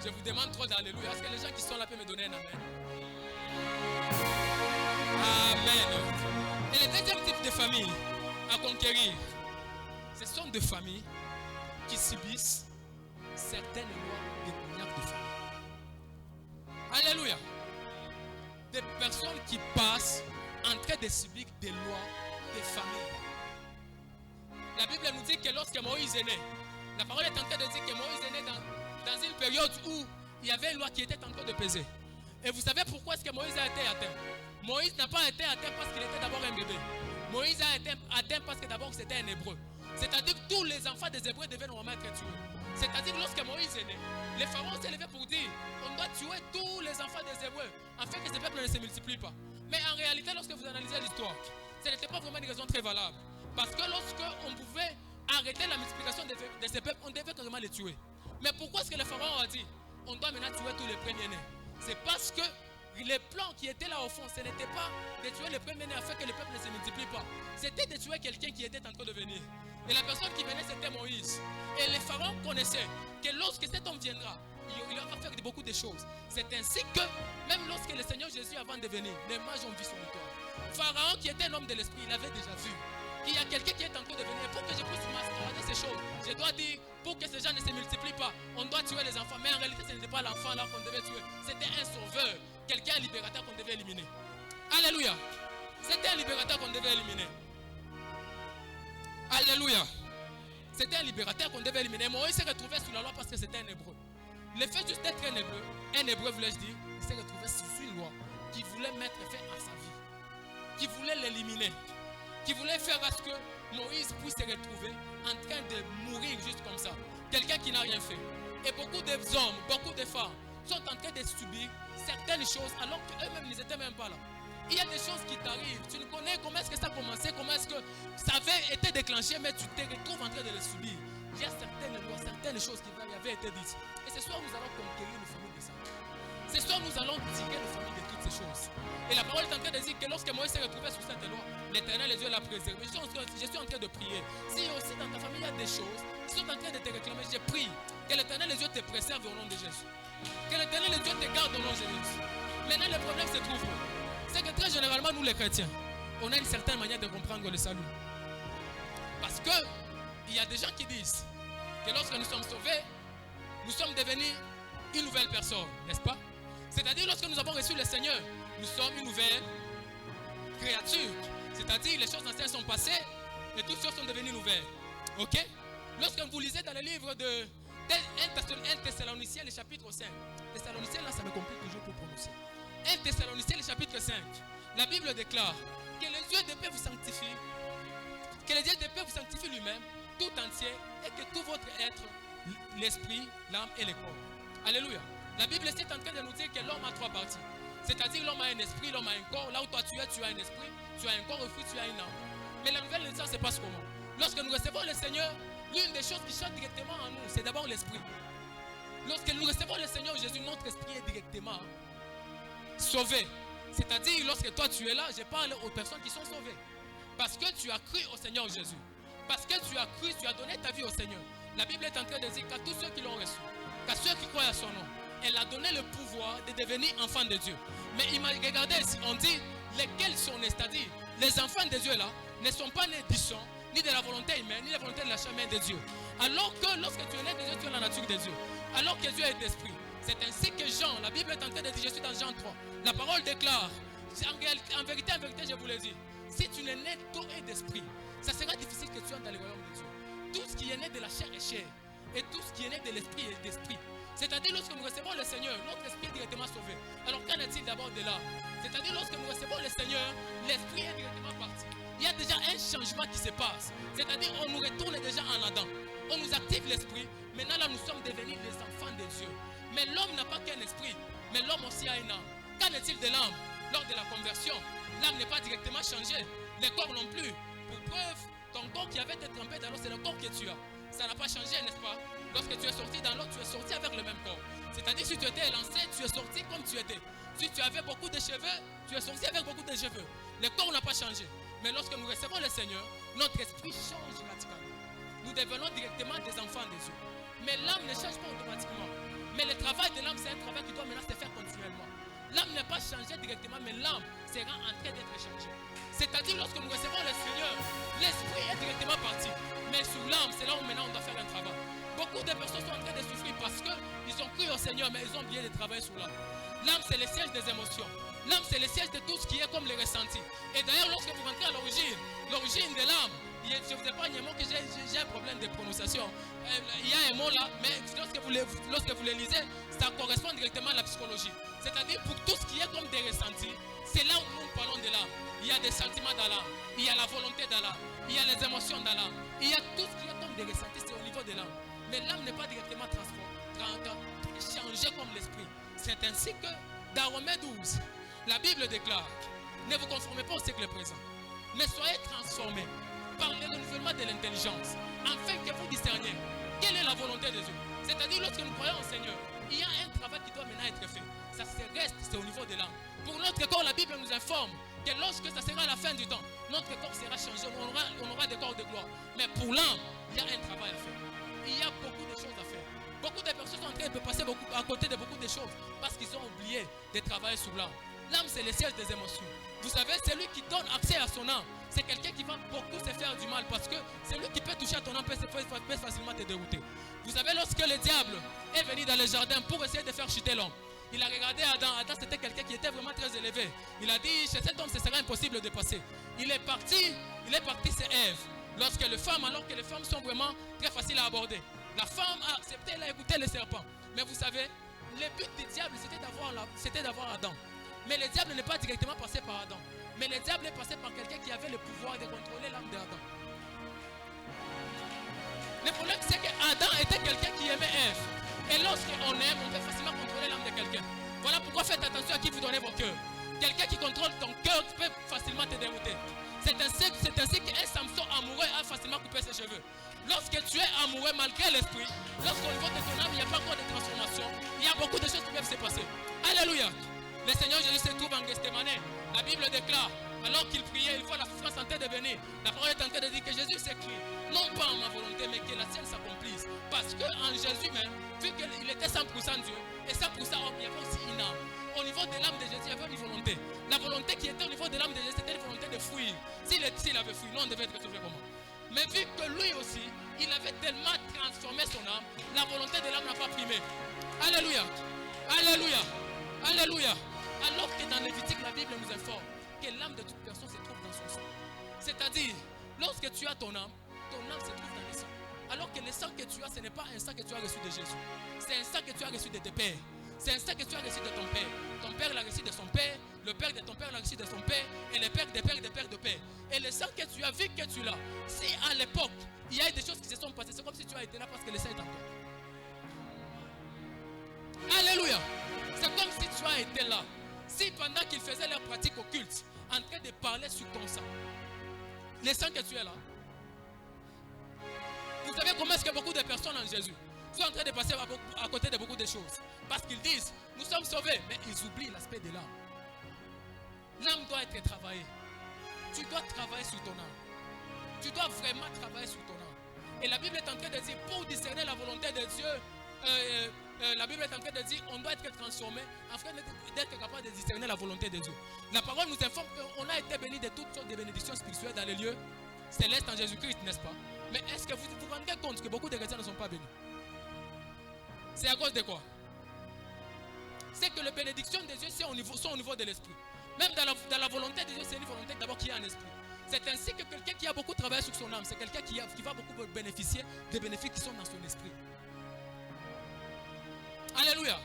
Je vous demande trop d'alléluia. Est-ce que les gens qui sont là peuvent me donner un amen? Amen. Et le deuxième type de famille à conquérir, ce sont des familles qui subissent certaines lois démoniaques de famille. Alléluia. Des personnes qui passent en train de subir des lois de famille. La Bible nous dit que lorsque Moïse est né, la parole est en train de dire que Moïse est né dans une période où il y avait une loi qui était en train de peser. Et vous savez pourquoi est-ce que Moïse a été atteint? Moïse n'a pas été atteint parce qu'il était d'abord un bébé. Moïse a été atteint parce que d'abord c'était un hébreu. C'est-à-dire que tous les enfants des hébreux devaient normalement être tués. C'est-à-dire que lorsque Moïse est né, les pharaons s'est levé pour dire on doit tuer tous les enfants des hébreux afin que ce peuple ne se multiplie pas. Mais en réalité, lorsque vous analysez l'histoire, ce n'était pas vraiment une raison très valable. Parce que lorsque on pouvait arrêter la multiplication de ces peuples, on devait carrément les tuer. Mais pourquoi est-ce que les pharaons ont dit on doit maintenant tuer tous les premiers-nés? C'est parce que les plans qui étaient là au fond, ce n'était pas de tuer les premiers-nés afin que le peuple ne se multiplie pas. C'était de tuer quelqu'un qui était en train de venir. Et la personne qui venait, c'était Moïse. Et les pharaons connaissaient que lorsque cet homme viendra, il aura faire beaucoup de choses. C'est ainsi que, même lorsque le Seigneur Jésus, avant de venir, les mages ont vu son histoire. Pharaon, qui était un homme de l'esprit, il avait déjà vu qu'il y a quelqu'un qui est en train de venir. Pour que je puisse masterer ces choses, je dois dire, pour que ces gens ne se multiplient pas, on doit tuer les enfants. Mais en réalité, ce n'était pas l'enfant là qu'on devait tuer. C'était un sauveur, quelqu'un, un libérateur qu'on devait éliminer. Alléluia. C'était un libérateur qu'on devait éliminer. Alléluia. C'était un libérateur qu'on devait éliminer. Moïse s'est retrouvé sous la loi parce que c'était un hébreu. Le fait juste d'être un hébreu voulait-je dire, il s'est retrouvé sous une loi qui voulait mettre fin à sa vie, qui voulait l'éliminer, qui voulait faire à ce que Moïse puisse se retrouver en train de mourir juste comme ça. Quelqu'un qui n'a rien fait. Et beaucoup d'hommes, beaucoup de femmes sont en train de subir certaines choses alors qu'eux-mêmes n'étaient même pas là. Il y a des choses qui t'arrivent, tu ne connais comment est-ce que ça a commencé, comment est-ce que ça avait été déclenché, mais tu te retrouves en train de les subir. Il y a certaines lois, certaines choses qui avaient été dites. Et ce soir, nous allons conquérir nos familles de ça. Ce soir, nous allons tirer nos familles de toutes ces choses. Et la parole est en train de dire que lorsque Moïse s'est retrouvé sous cette loi, l'Éternel, les Dieu l'a préservé. Je suis en train de prier. Si aussi dans ta famille, il y a des choses qui sont en train de te réclamer, je prie que l'Éternel, les Dieu te préserve au nom de Jésus. Que l'Éternel, les Dieu te garde au nom de Jésus. Maintenant, le problème se trouve où? C'est que très généralement, nous les chrétiens, on a une certaine manière de comprendre le salut. Parce que il y a des gens qui disent que lorsque nous sommes sauvés, nous sommes devenus une nouvelle personne, n'est-ce pas? C'est-à-dire lorsque nous avons reçu le Seigneur, nous sommes une nouvelle créature. C'est-à-dire les choses anciennes sont passées et toutes choses sont devenues nouvelles. Ok? Lorsque vous lisez dans le livre de 1 Thessaloniciens, le chapitre 5, Thessaloniciens là ça me complique toujours pour prononcer. 1 Thessaloniciens, le chapitre 5, la Bible déclare que le Dieu de paix vous sanctifie, que le Dieu de paix vous sanctifie lui-même, tout entier, et que tout votre être, l'esprit, l'âme et le corps. Alléluia. La Bible est en train de nous dire que l'homme a trois parties. C'est-à-dire l'homme a un esprit, l'homme a un corps. Là où toi tu as un esprit, tu as un corps, et puis tu as une âme. Mais la nouvelle naissance se passe comment? Lorsque nous recevons le Seigneur, l'une des choses qui change directement en nous, c'est d'abord l'esprit. Lorsque nous recevons le Seigneur Jésus, notre esprit est directement sauvé. C'est-à-dire, lorsque toi tu es là, je parle aux personnes qui sont sauvées. Parce que tu as cru au Seigneur Jésus. Parce que tu as cru, tu as donné ta vie au Seigneur. La Bible est en train de dire qu'à tous ceux qui l'ont reçu, qu'à ceux qui croient à son nom, elle a donné le pouvoir de devenir enfants de Dieu. Mais regardez ici, on dit lesquels sont nés, c'est-à-dire les enfants de Dieu là ne sont pas nés du sang, ni de la volonté humaine, ni de la volonté de la chair de Dieu. Alors que lorsque tu es né de Dieu, tu es la nature de Dieu. Alors que Dieu est esprit. C'est ainsi que Jean, la Bible est en train de dire, je suis dans Jean 3. La parole déclare, en vérité, je vous le dis, si tu n'es né d'eau et d'esprit, ça sera difficile que tu entres dans le royaume de Dieu. Tout ce qui est né de la chair est chair, et tout ce qui est né de l'esprit est d'esprit. C'est-à-dire lorsque nous recevons le Seigneur, notre esprit est directement sauvé. Alors qu'en est-il d'abord de là? C'est-à-dire lorsque nous recevons le Seigneur, l'esprit est directement parti. Il y a déjà un changement qui se passe. C'est-à-dire on nous retourne déjà en Adam. On nous active l'esprit. Maintenant là nous sommes devenus les enfants de Dieu. Mais l'homme n'a pas qu'un esprit, mais l'homme aussi a une âme. Qu'en est-il de l'âme? Lors de la conversion, l'âme n'est pas directement changée. Le corps non plus. Pour preuve, ton corps qui avait été trempé dans l'eau, c'est le corps que tu as. Ça n'a pas changé, n'est-ce pas? Lorsque tu es sorti dans l'eau, tu es sorti avec le même corps. C'est-à-dire si tu étais élancé, tu es sorti comme tu étais. Si tu avais beaucoup de cheveux, tu es sorti avec beaucoup de cheveux. Le corps n'a pas changé. Mais lorsque nous recevons le Seigneur, notre esprit change radicalement. Nous devenons directement des enfants de Dieu. Mais l'âme ne change pas automatiquement. Mais le travail de l'âme, c'est un travail qui doit maintenant se faire continuellement. L'âme n'est pas changée directement, mais l'âme sera en train d'être changée. C'est-à-dire, lorsque nous recevons le Seigneur, l'esprit est directement parti. Mais sur l'âme, c'est là où maintenant on doit faire un travail. Beaucoup de personnes sont en train de souffrir parce qu'ils ont cru au Seigneur, mais ils ont oublié de travailler sur l'âme. L'âme, c'est le siège des émotions. L'âme, c'est le siège de tout ce qui est comme les ressentis. Et d'ailleurs, lorsque vous rentrez à l'origine de l'âme, je ne vous épargne un mot que j'ai un problème de prononciation. Il y a un mot là, mais lorsque vous le lisez, ça correspond directement à la psychologie. C'est-à-dire pour tout ce qui est comme des ressentis, c'est là où nous parlons de l'âme. Il y a des sentiments dans l'âme, il y a la volonté dans l'âme, il y a les émotions dans l'âme, il y a tout ce qui est comme des ressentis, c'est au niveau de l'âme. Mais l'âme n'est pas directement changée comme l'esprit. C'est ainsi que dans Romains 12, la Bible déclare, ne vous conformez pas au siècle présent, mais soyez transformés par le renouvellement de l'intelligence, afin que vous discerniez quelle est la volonté de Dieu. C'est-à-dire, lorsque nous croyons au Seigneur, il y a un travail qui doit maintenant être fait. Ça se reste, c'est au niveau de l'âme. Pour notre corps, la Bible nous informe que lorsque ça sera à la fin du temps, notre corps sera changé, on aura des corps de gloire. Mais pour l'âme, il y a un travail à faire. Il y a beaucoup de choses à faire. Beaucoup de personnes sont en train de passer à côté de beaucoup de choses parce qu'ils ont oublié de travailler sur l'âme. L'âme, c'est le siège des émotions. Vous savez, celui qui donne accès à son âme, c'est quelqu'un qui va beaucoup se faire du mal parce que celui qui peut toucher à ton âme peut facilement te dérouter. Vous savez, lorsque le diable est venu dans le jardin pour essayer de faire chuter l'homme, il a regardé Adam. Adam, c'était quelqu'un qui était vraiment très élevé. Il a dit, chez cet homme, ce sera impossible de passer. Il est parti, c'est Ève. Alors que les femmes sont vraiment très faciles à aborder. La femme a accepté, elle a écouté le serpent. Mais vous savez, le but du diable, c'était d'avoir Adam. Mais le diable n'est pas directement passé par Adam. Mais le diable est passé par quelqu'un qui avait le pouvoir de contrôler l'âme d'Adam. Le problème, c'est qu'Adam était quelqu'un qui aimait Ève. Et lorsqu'on aime, on peut facilement contrôler l'âme de quelqu'un. Voilà pourquoi faites attention à qui vous donnez vos cœurs. Quelqu'un qui contrôle ton cœur peut facilement te dérouter. C'est ainsi qu'un Samson amoureux a facilement coupé ses cheveux. Lorsque tu es amoureux malgré l'esprit, lorsqu'au niveau de ton âme, il n'y a pas encore de transformation, il y a beaucoup de choses qui peuvent se passer. Alléluia. Le Seigneur Jésus se trouve en Gethsemane. La Bible déclare, alors qu'il priait, il voit la souffrance en train de venir. La parole est en train de dire que Jésus s'écrit, non pas en ma volonté, mais que la sienne s'accomplisse. Parce qu'en Jésus même, vu qu'il était 100% Dieu et 100% homme, il y avait aussi une âme. Au niveau de l'âme de Jésus, il y avait une volonté. La volonté qui était au niveau de l'âme de Jésus, c'était une volonté de fuir. S'il avait fui, non, on devait être sauvé comment? Mais vu que lui aussi, il avait tellement transformé son âme, la volonté de l'âme n'a pas primé. Alléluia. Alléluia. Alléluia. Alors que dans Lévitique, la Bible nous informe que l'âme de toute personne se trouve dans son sang. C'est-à-dire, lorsque tu as ton âme se trouve dans le sang. Alors que le sang que tu as, ce n'est pas un sang que tu as reçu de Jésus. C'est un sang que tu as reçu de tes pères. C'est un sang que tu as reçu de ton père. Ton père l'a reçu de son père. Le père de ton père l'a reçu de son père. Et le père des pères des pères de père. Et le sang que tu as vu que tu l'as. Si à l'époque, il y a des choses qui se sont passées, c'est comme si tu as été là parce que le sang est en toi. Alléluia. C'est comme si tu as été là. Si pendant qu'ils faisaient leur pratique occulte, en train de parler sur ton sang, le sang que tu es là. Vous savez comment est-ce que beaucoup de personnes en Jésus sont en train de passer à côté de beaucoup de choses. Parce qu'ils disent, nous sommes sauvés, mais ils oublient l'aspect de l'âme. L'âme doit être travaillée. Tu dois travailler sur ton âme. Tu dois vraiment travailler sur ton âme. Et la Bible est en train de dire, pour discerner la volonté de Dieu, la Bible est en train de dire, on doit être transformé afin d'être capable de discerner la volonté de Dieu. La parole nous informe qu'on a été bénis de toutes sortes de bénédictions spirituelles dans les lieux célestes en Jésus-Christ, n'est-ce pas? Mais est-ce que vous vous rendez compte que beaucoup de chrétiens ne sont pas bénis? C'est à cause de quoi? C'est que les bénédictions de Dieu sont au niveau de l'esprit. Même dans la volonté de Dieu, c'est une volonté d'abord qui est en esprit. C'est ainsi que quelqu'un qui a beaucoup travaillé sur son âme, c'est quelqu'un qui va beaucoup bénéficier des bénéfices qui sont dans son esprit. Alléluia.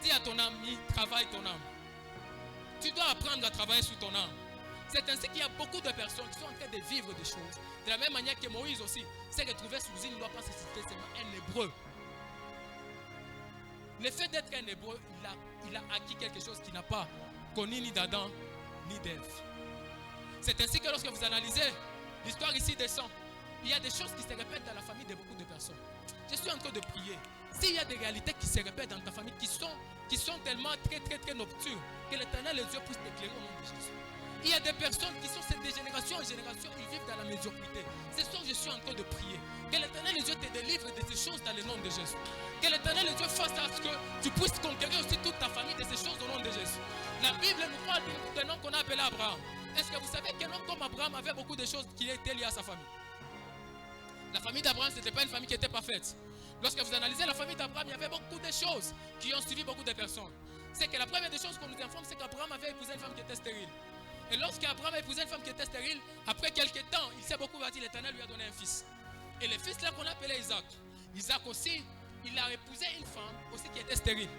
Dis à ton âme, travaille ton âme. Tu dois apprendre à travailler sur ton âme. C'est ainsi qu'il y a beaucoup de personnes qui sont en train de vivre des choses. De la même manière que Moïse aussi s'est retrouvé sous une loi, pas se citer seulement un hébreu. Le fait d'être un hébreu, il a acquis quelque chose qu'il n'a pas connu ni d'Adam ni d'Ève. C'est ainsi que lorsque vous analysez l'histoire ici des sangs, il y a des choses qui se répètent dans la famille de beaucoup de personnes. Je suis en train de prier. S'il y a des réalités qui se répètent dans ta famille, qui sont tellement très nocturnes, que l'Éternel et Dieu puisse t'éclairer au nom de Jésus. Il y a des personnes qui sont de génération en génération, ils vivent dans la médiocrité. Ce soir, je suis en train de prier. Que l'Éternel Dieu te délivre de ces choses dans le nom de Jésus. Que l'Éternel Dieu fasse à ce que tu puisses conquérir aussi toute ta famille de ces choses au nom de Jésus. La Bible nous parle d'un homme qu'on a appelé Abraham. Est-ce que vous savez qu'un homme comme Abraham avait beaucoup de choses qui étaient liées à sa famille? La famille d'Abraham, ce n'était pas une famille qui était parfaite. Lorsque vous analysez la famille d'Abraham, il y avait beaucoup de choses qui ont suivi beaucoup de personnes. C'est que la première des choses qu'on nous informe, c'est qu'Abraham avait épousé une femme qui était stérile. Et lorsqu'Abraham a épousé une femme qui était stérile, après quelques temps, il s'est beaucoup bâti, l'Éternel lui a donné un fils. Et le fils là qu'on appelait Isaac. Isaac aussi, il a épousé une femme aussi qui était stérile.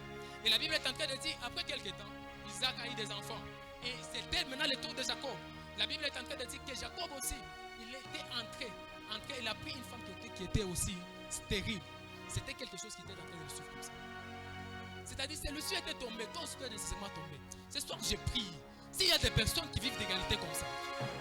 Et la Bible est en train de dire, après quelques temps, Isaac a eu des enfants. Et c'était maintenant le tour de Jacob. La Bible est en train de dire que Jacob aussi, il était entré, il a pris une femme qui était aussi stérile. C'était quelque chose qui était en train de suivre comme ça. C'est-à-dire, si le ciel était tombé, toi aussi tu es nécessairement tombé. Ce soir, je prie. S'il y a des personnes qui vivent d'égalité comme ça,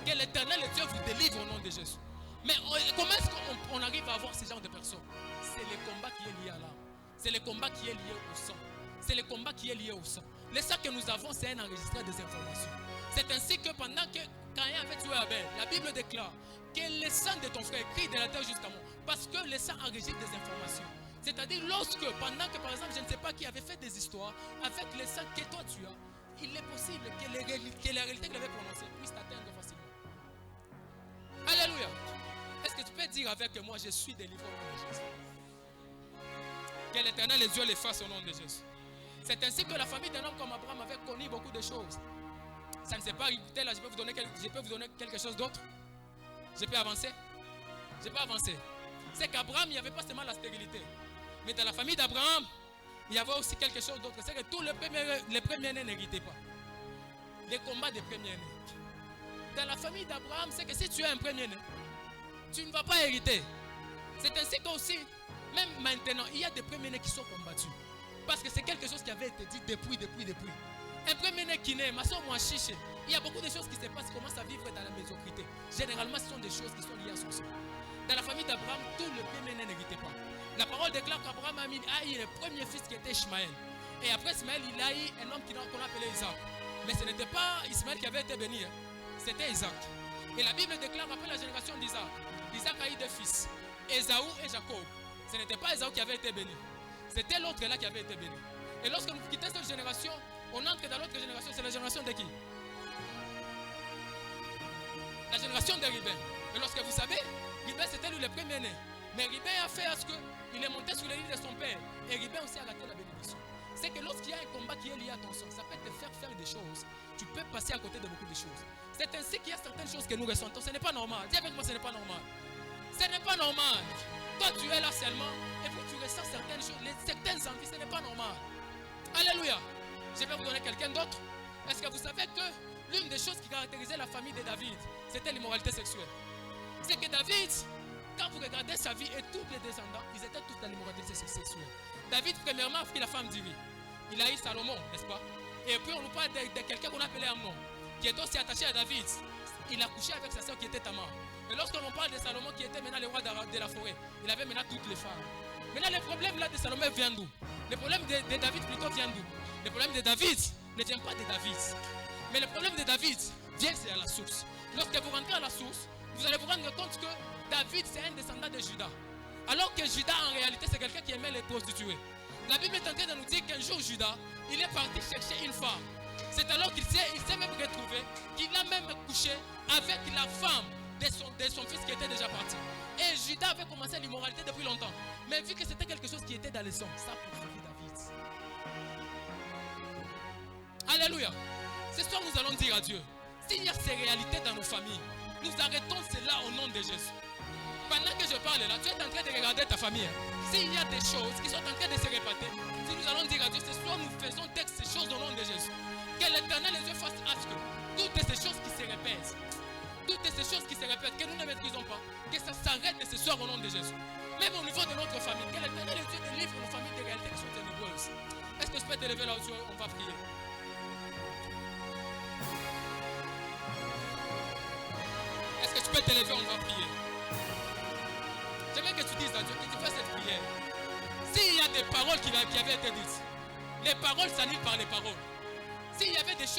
que l'Éternel Dieu vous délivre au nom de Jésus. Mais comment est-ce qu'on arrive à avoir ce genre de personnes? C'est le combat qui est lié à l'âme. C'est le combat qui est lié au sang. C'est le combat qui est lié au sang. Le sang que nous avons, c'est un enregistreur des informations. C'est ainsi que pendant que Caïn avait tué Abel, la Bible déclare que le sang de ton frère crie de la terre jusqu'à moi. Parce que le sang enregistre des informations. C'est-à-dire lorsque, pendant que par exemple, je ne sais pas qui avait fait des histoires, avec le sang que toi tu as, il est possible que la réalité qu'il avait prononcée puisse t'atteindre facilement. Alléluia. Est-ce que tu peux dire avec moi, je suis délivré au nom de Jésus? Que l'Éternel et Dieu les fasse au nom de Jésus. C'est ainsi que la famille d'un homme comme Abraham avait connu beaucoup de choses. Ça ne s'est pas arrêté là, je peux vous donner quelque chose d'autre. Je peux avancer? Je peux avancer. C'est qu'Abraham, il n'y avait pas seulement la stérilité. Mais dans la famille d'Abraham, il y avait aussi quelque chose d'autre. C'est que tous les premiers-nés n'héritaient pas. Les combats des premiers-nés. Dans la famille d'Abraham, c'est que si tu es un premier-né, tu ne vas pas hériter. C'est ainsi qu'aussi, même maintenant, il y a des premiers-nés qui sont combattus. Parce que c'est quelque chose qui avait été dit depuis. Un premier-né qui naît, ma soeur, moi, chiche, il y a beaucoup de choses qui se passent, qui commencent à vivre dans la médiocrité. Généralement, ce sont des choses qui sont liées à son sang. Dans la famille d'Abraham, tous les premiers-nés n'héritaient pas. La parole déclare qu'Abraham a eu le premier fils qui était Ishmaël. Et après Ishmaël, il a eu un homme qu'on appelait Isaac. Mais ce n'était pas Ishmaël qui avait été béni, hein. C'était Isaac. Et la Bible déclare après la génération d'Isaac, Isaac a eu deux fils, Ésaü et Jacob. Ce n'était pas Ésaü qui avait été béni. C'était l'autre là qui avait été béni. Et lorsque nous quittons cette génération, on entre dans l'autre génération. C'est la génération de qui? La génération de Ribin. Et lorsque vous savez, Ribin c'était lui le premier-né. Mais Ribin a fait à ce qu'il est monté sur les lignes de son père. Et Ribin aussi a raté la bénédiction. C'est que lorsqu'il y a un combat qui est lié à ton sang, ça peut te faire des choses. Tu peux passer à côté de beaucoup de choses. C'est ainsi qu'il y a certaines choses que nous ressentons. Ce n'est pas normal. Dis avec moi, ce n'est pas normal. Ce n'est pas normal. Toi, tu es là seulement et puis tu ressens certaines choses, certaines envies. Ce n'est pas normal. Alléluia. Je vais vous donner quelqu'un d'autre. Est-ce que vous savez que l'une des choses qui caractérisait la famille de David, c'était l'immoralité sexuelle? C'est que David, quand vous regardez sa vie et tous les descendants, ils étaient tous dans l'immoralité sexuelle. David, premièrement, a pris la femme d'Uri. Il a eu Salomon, n'est-ce pas? Et puis on nous parle de quelqu'un qu'on appelait Amnon, qui est aussi attaché à David. Il a couché avec sa soeur qui était Tamar. Et lorsqu'on parle de Salomon, qui était maintenant le roi de la forêt, il avait maintenant toutes les femmes. Maintenant, le problème là de Salomon vient d'où? Le problème de David plutôt vient d'où? Le problème de David ne vient pas de David. Mais le problème de David vient, c'est à la source. Lorsque vous rentrez à la source, vous allez vous rendre compte que David, c'est un descendant de Judas. Alors que Judas, en réalité, c'est quelqu'un qui aimait les prostituées. La Bible est en train de nous dire qu'un jour, Judas, il est parti chercher une femme. C'est alors qu'il s'est même retrouvé, qu'il a même couché avec la femme de son fils qui était déjà parti. Et Judas avait commencé l'immoralité depuis longtemps. Mais vu que c'était quelque chose qui était dans le sang, ça poursuivit David. Alléluia. Ce soir, nous allons dire à Dieu, s'il y a ces réalités dans nos familles, nous arrêtons cela au nom de Jésus. Pendant que je parle là, tu es en train de regarder ta famille. S'il y a des choses qui sont en train de se répéter, si nous allons dire à Dieu, ce soir nous faisons taire ces choses au nom de Jésus. Que l'Éternel et Dieu fasse à ce que toutes ces choses qui se répètent, que nous ne maîtrisons pas, que ça s'arrête ce soir au nom de Jésus. Même au niveau de notre famille, que l'Éternel et Dieu délivre nos familles des réalités qui sont ténébreuses. Est-ce que je peux te lever là où on va prier? Est-ce que tu peux te lever, on va prier? J'aimerais que tu dises à Dieu, que tu fasses cette prière. S'il y a des paroles qui avaient été dites, les paroles s'annulent par les paroles. S'il y avait des choses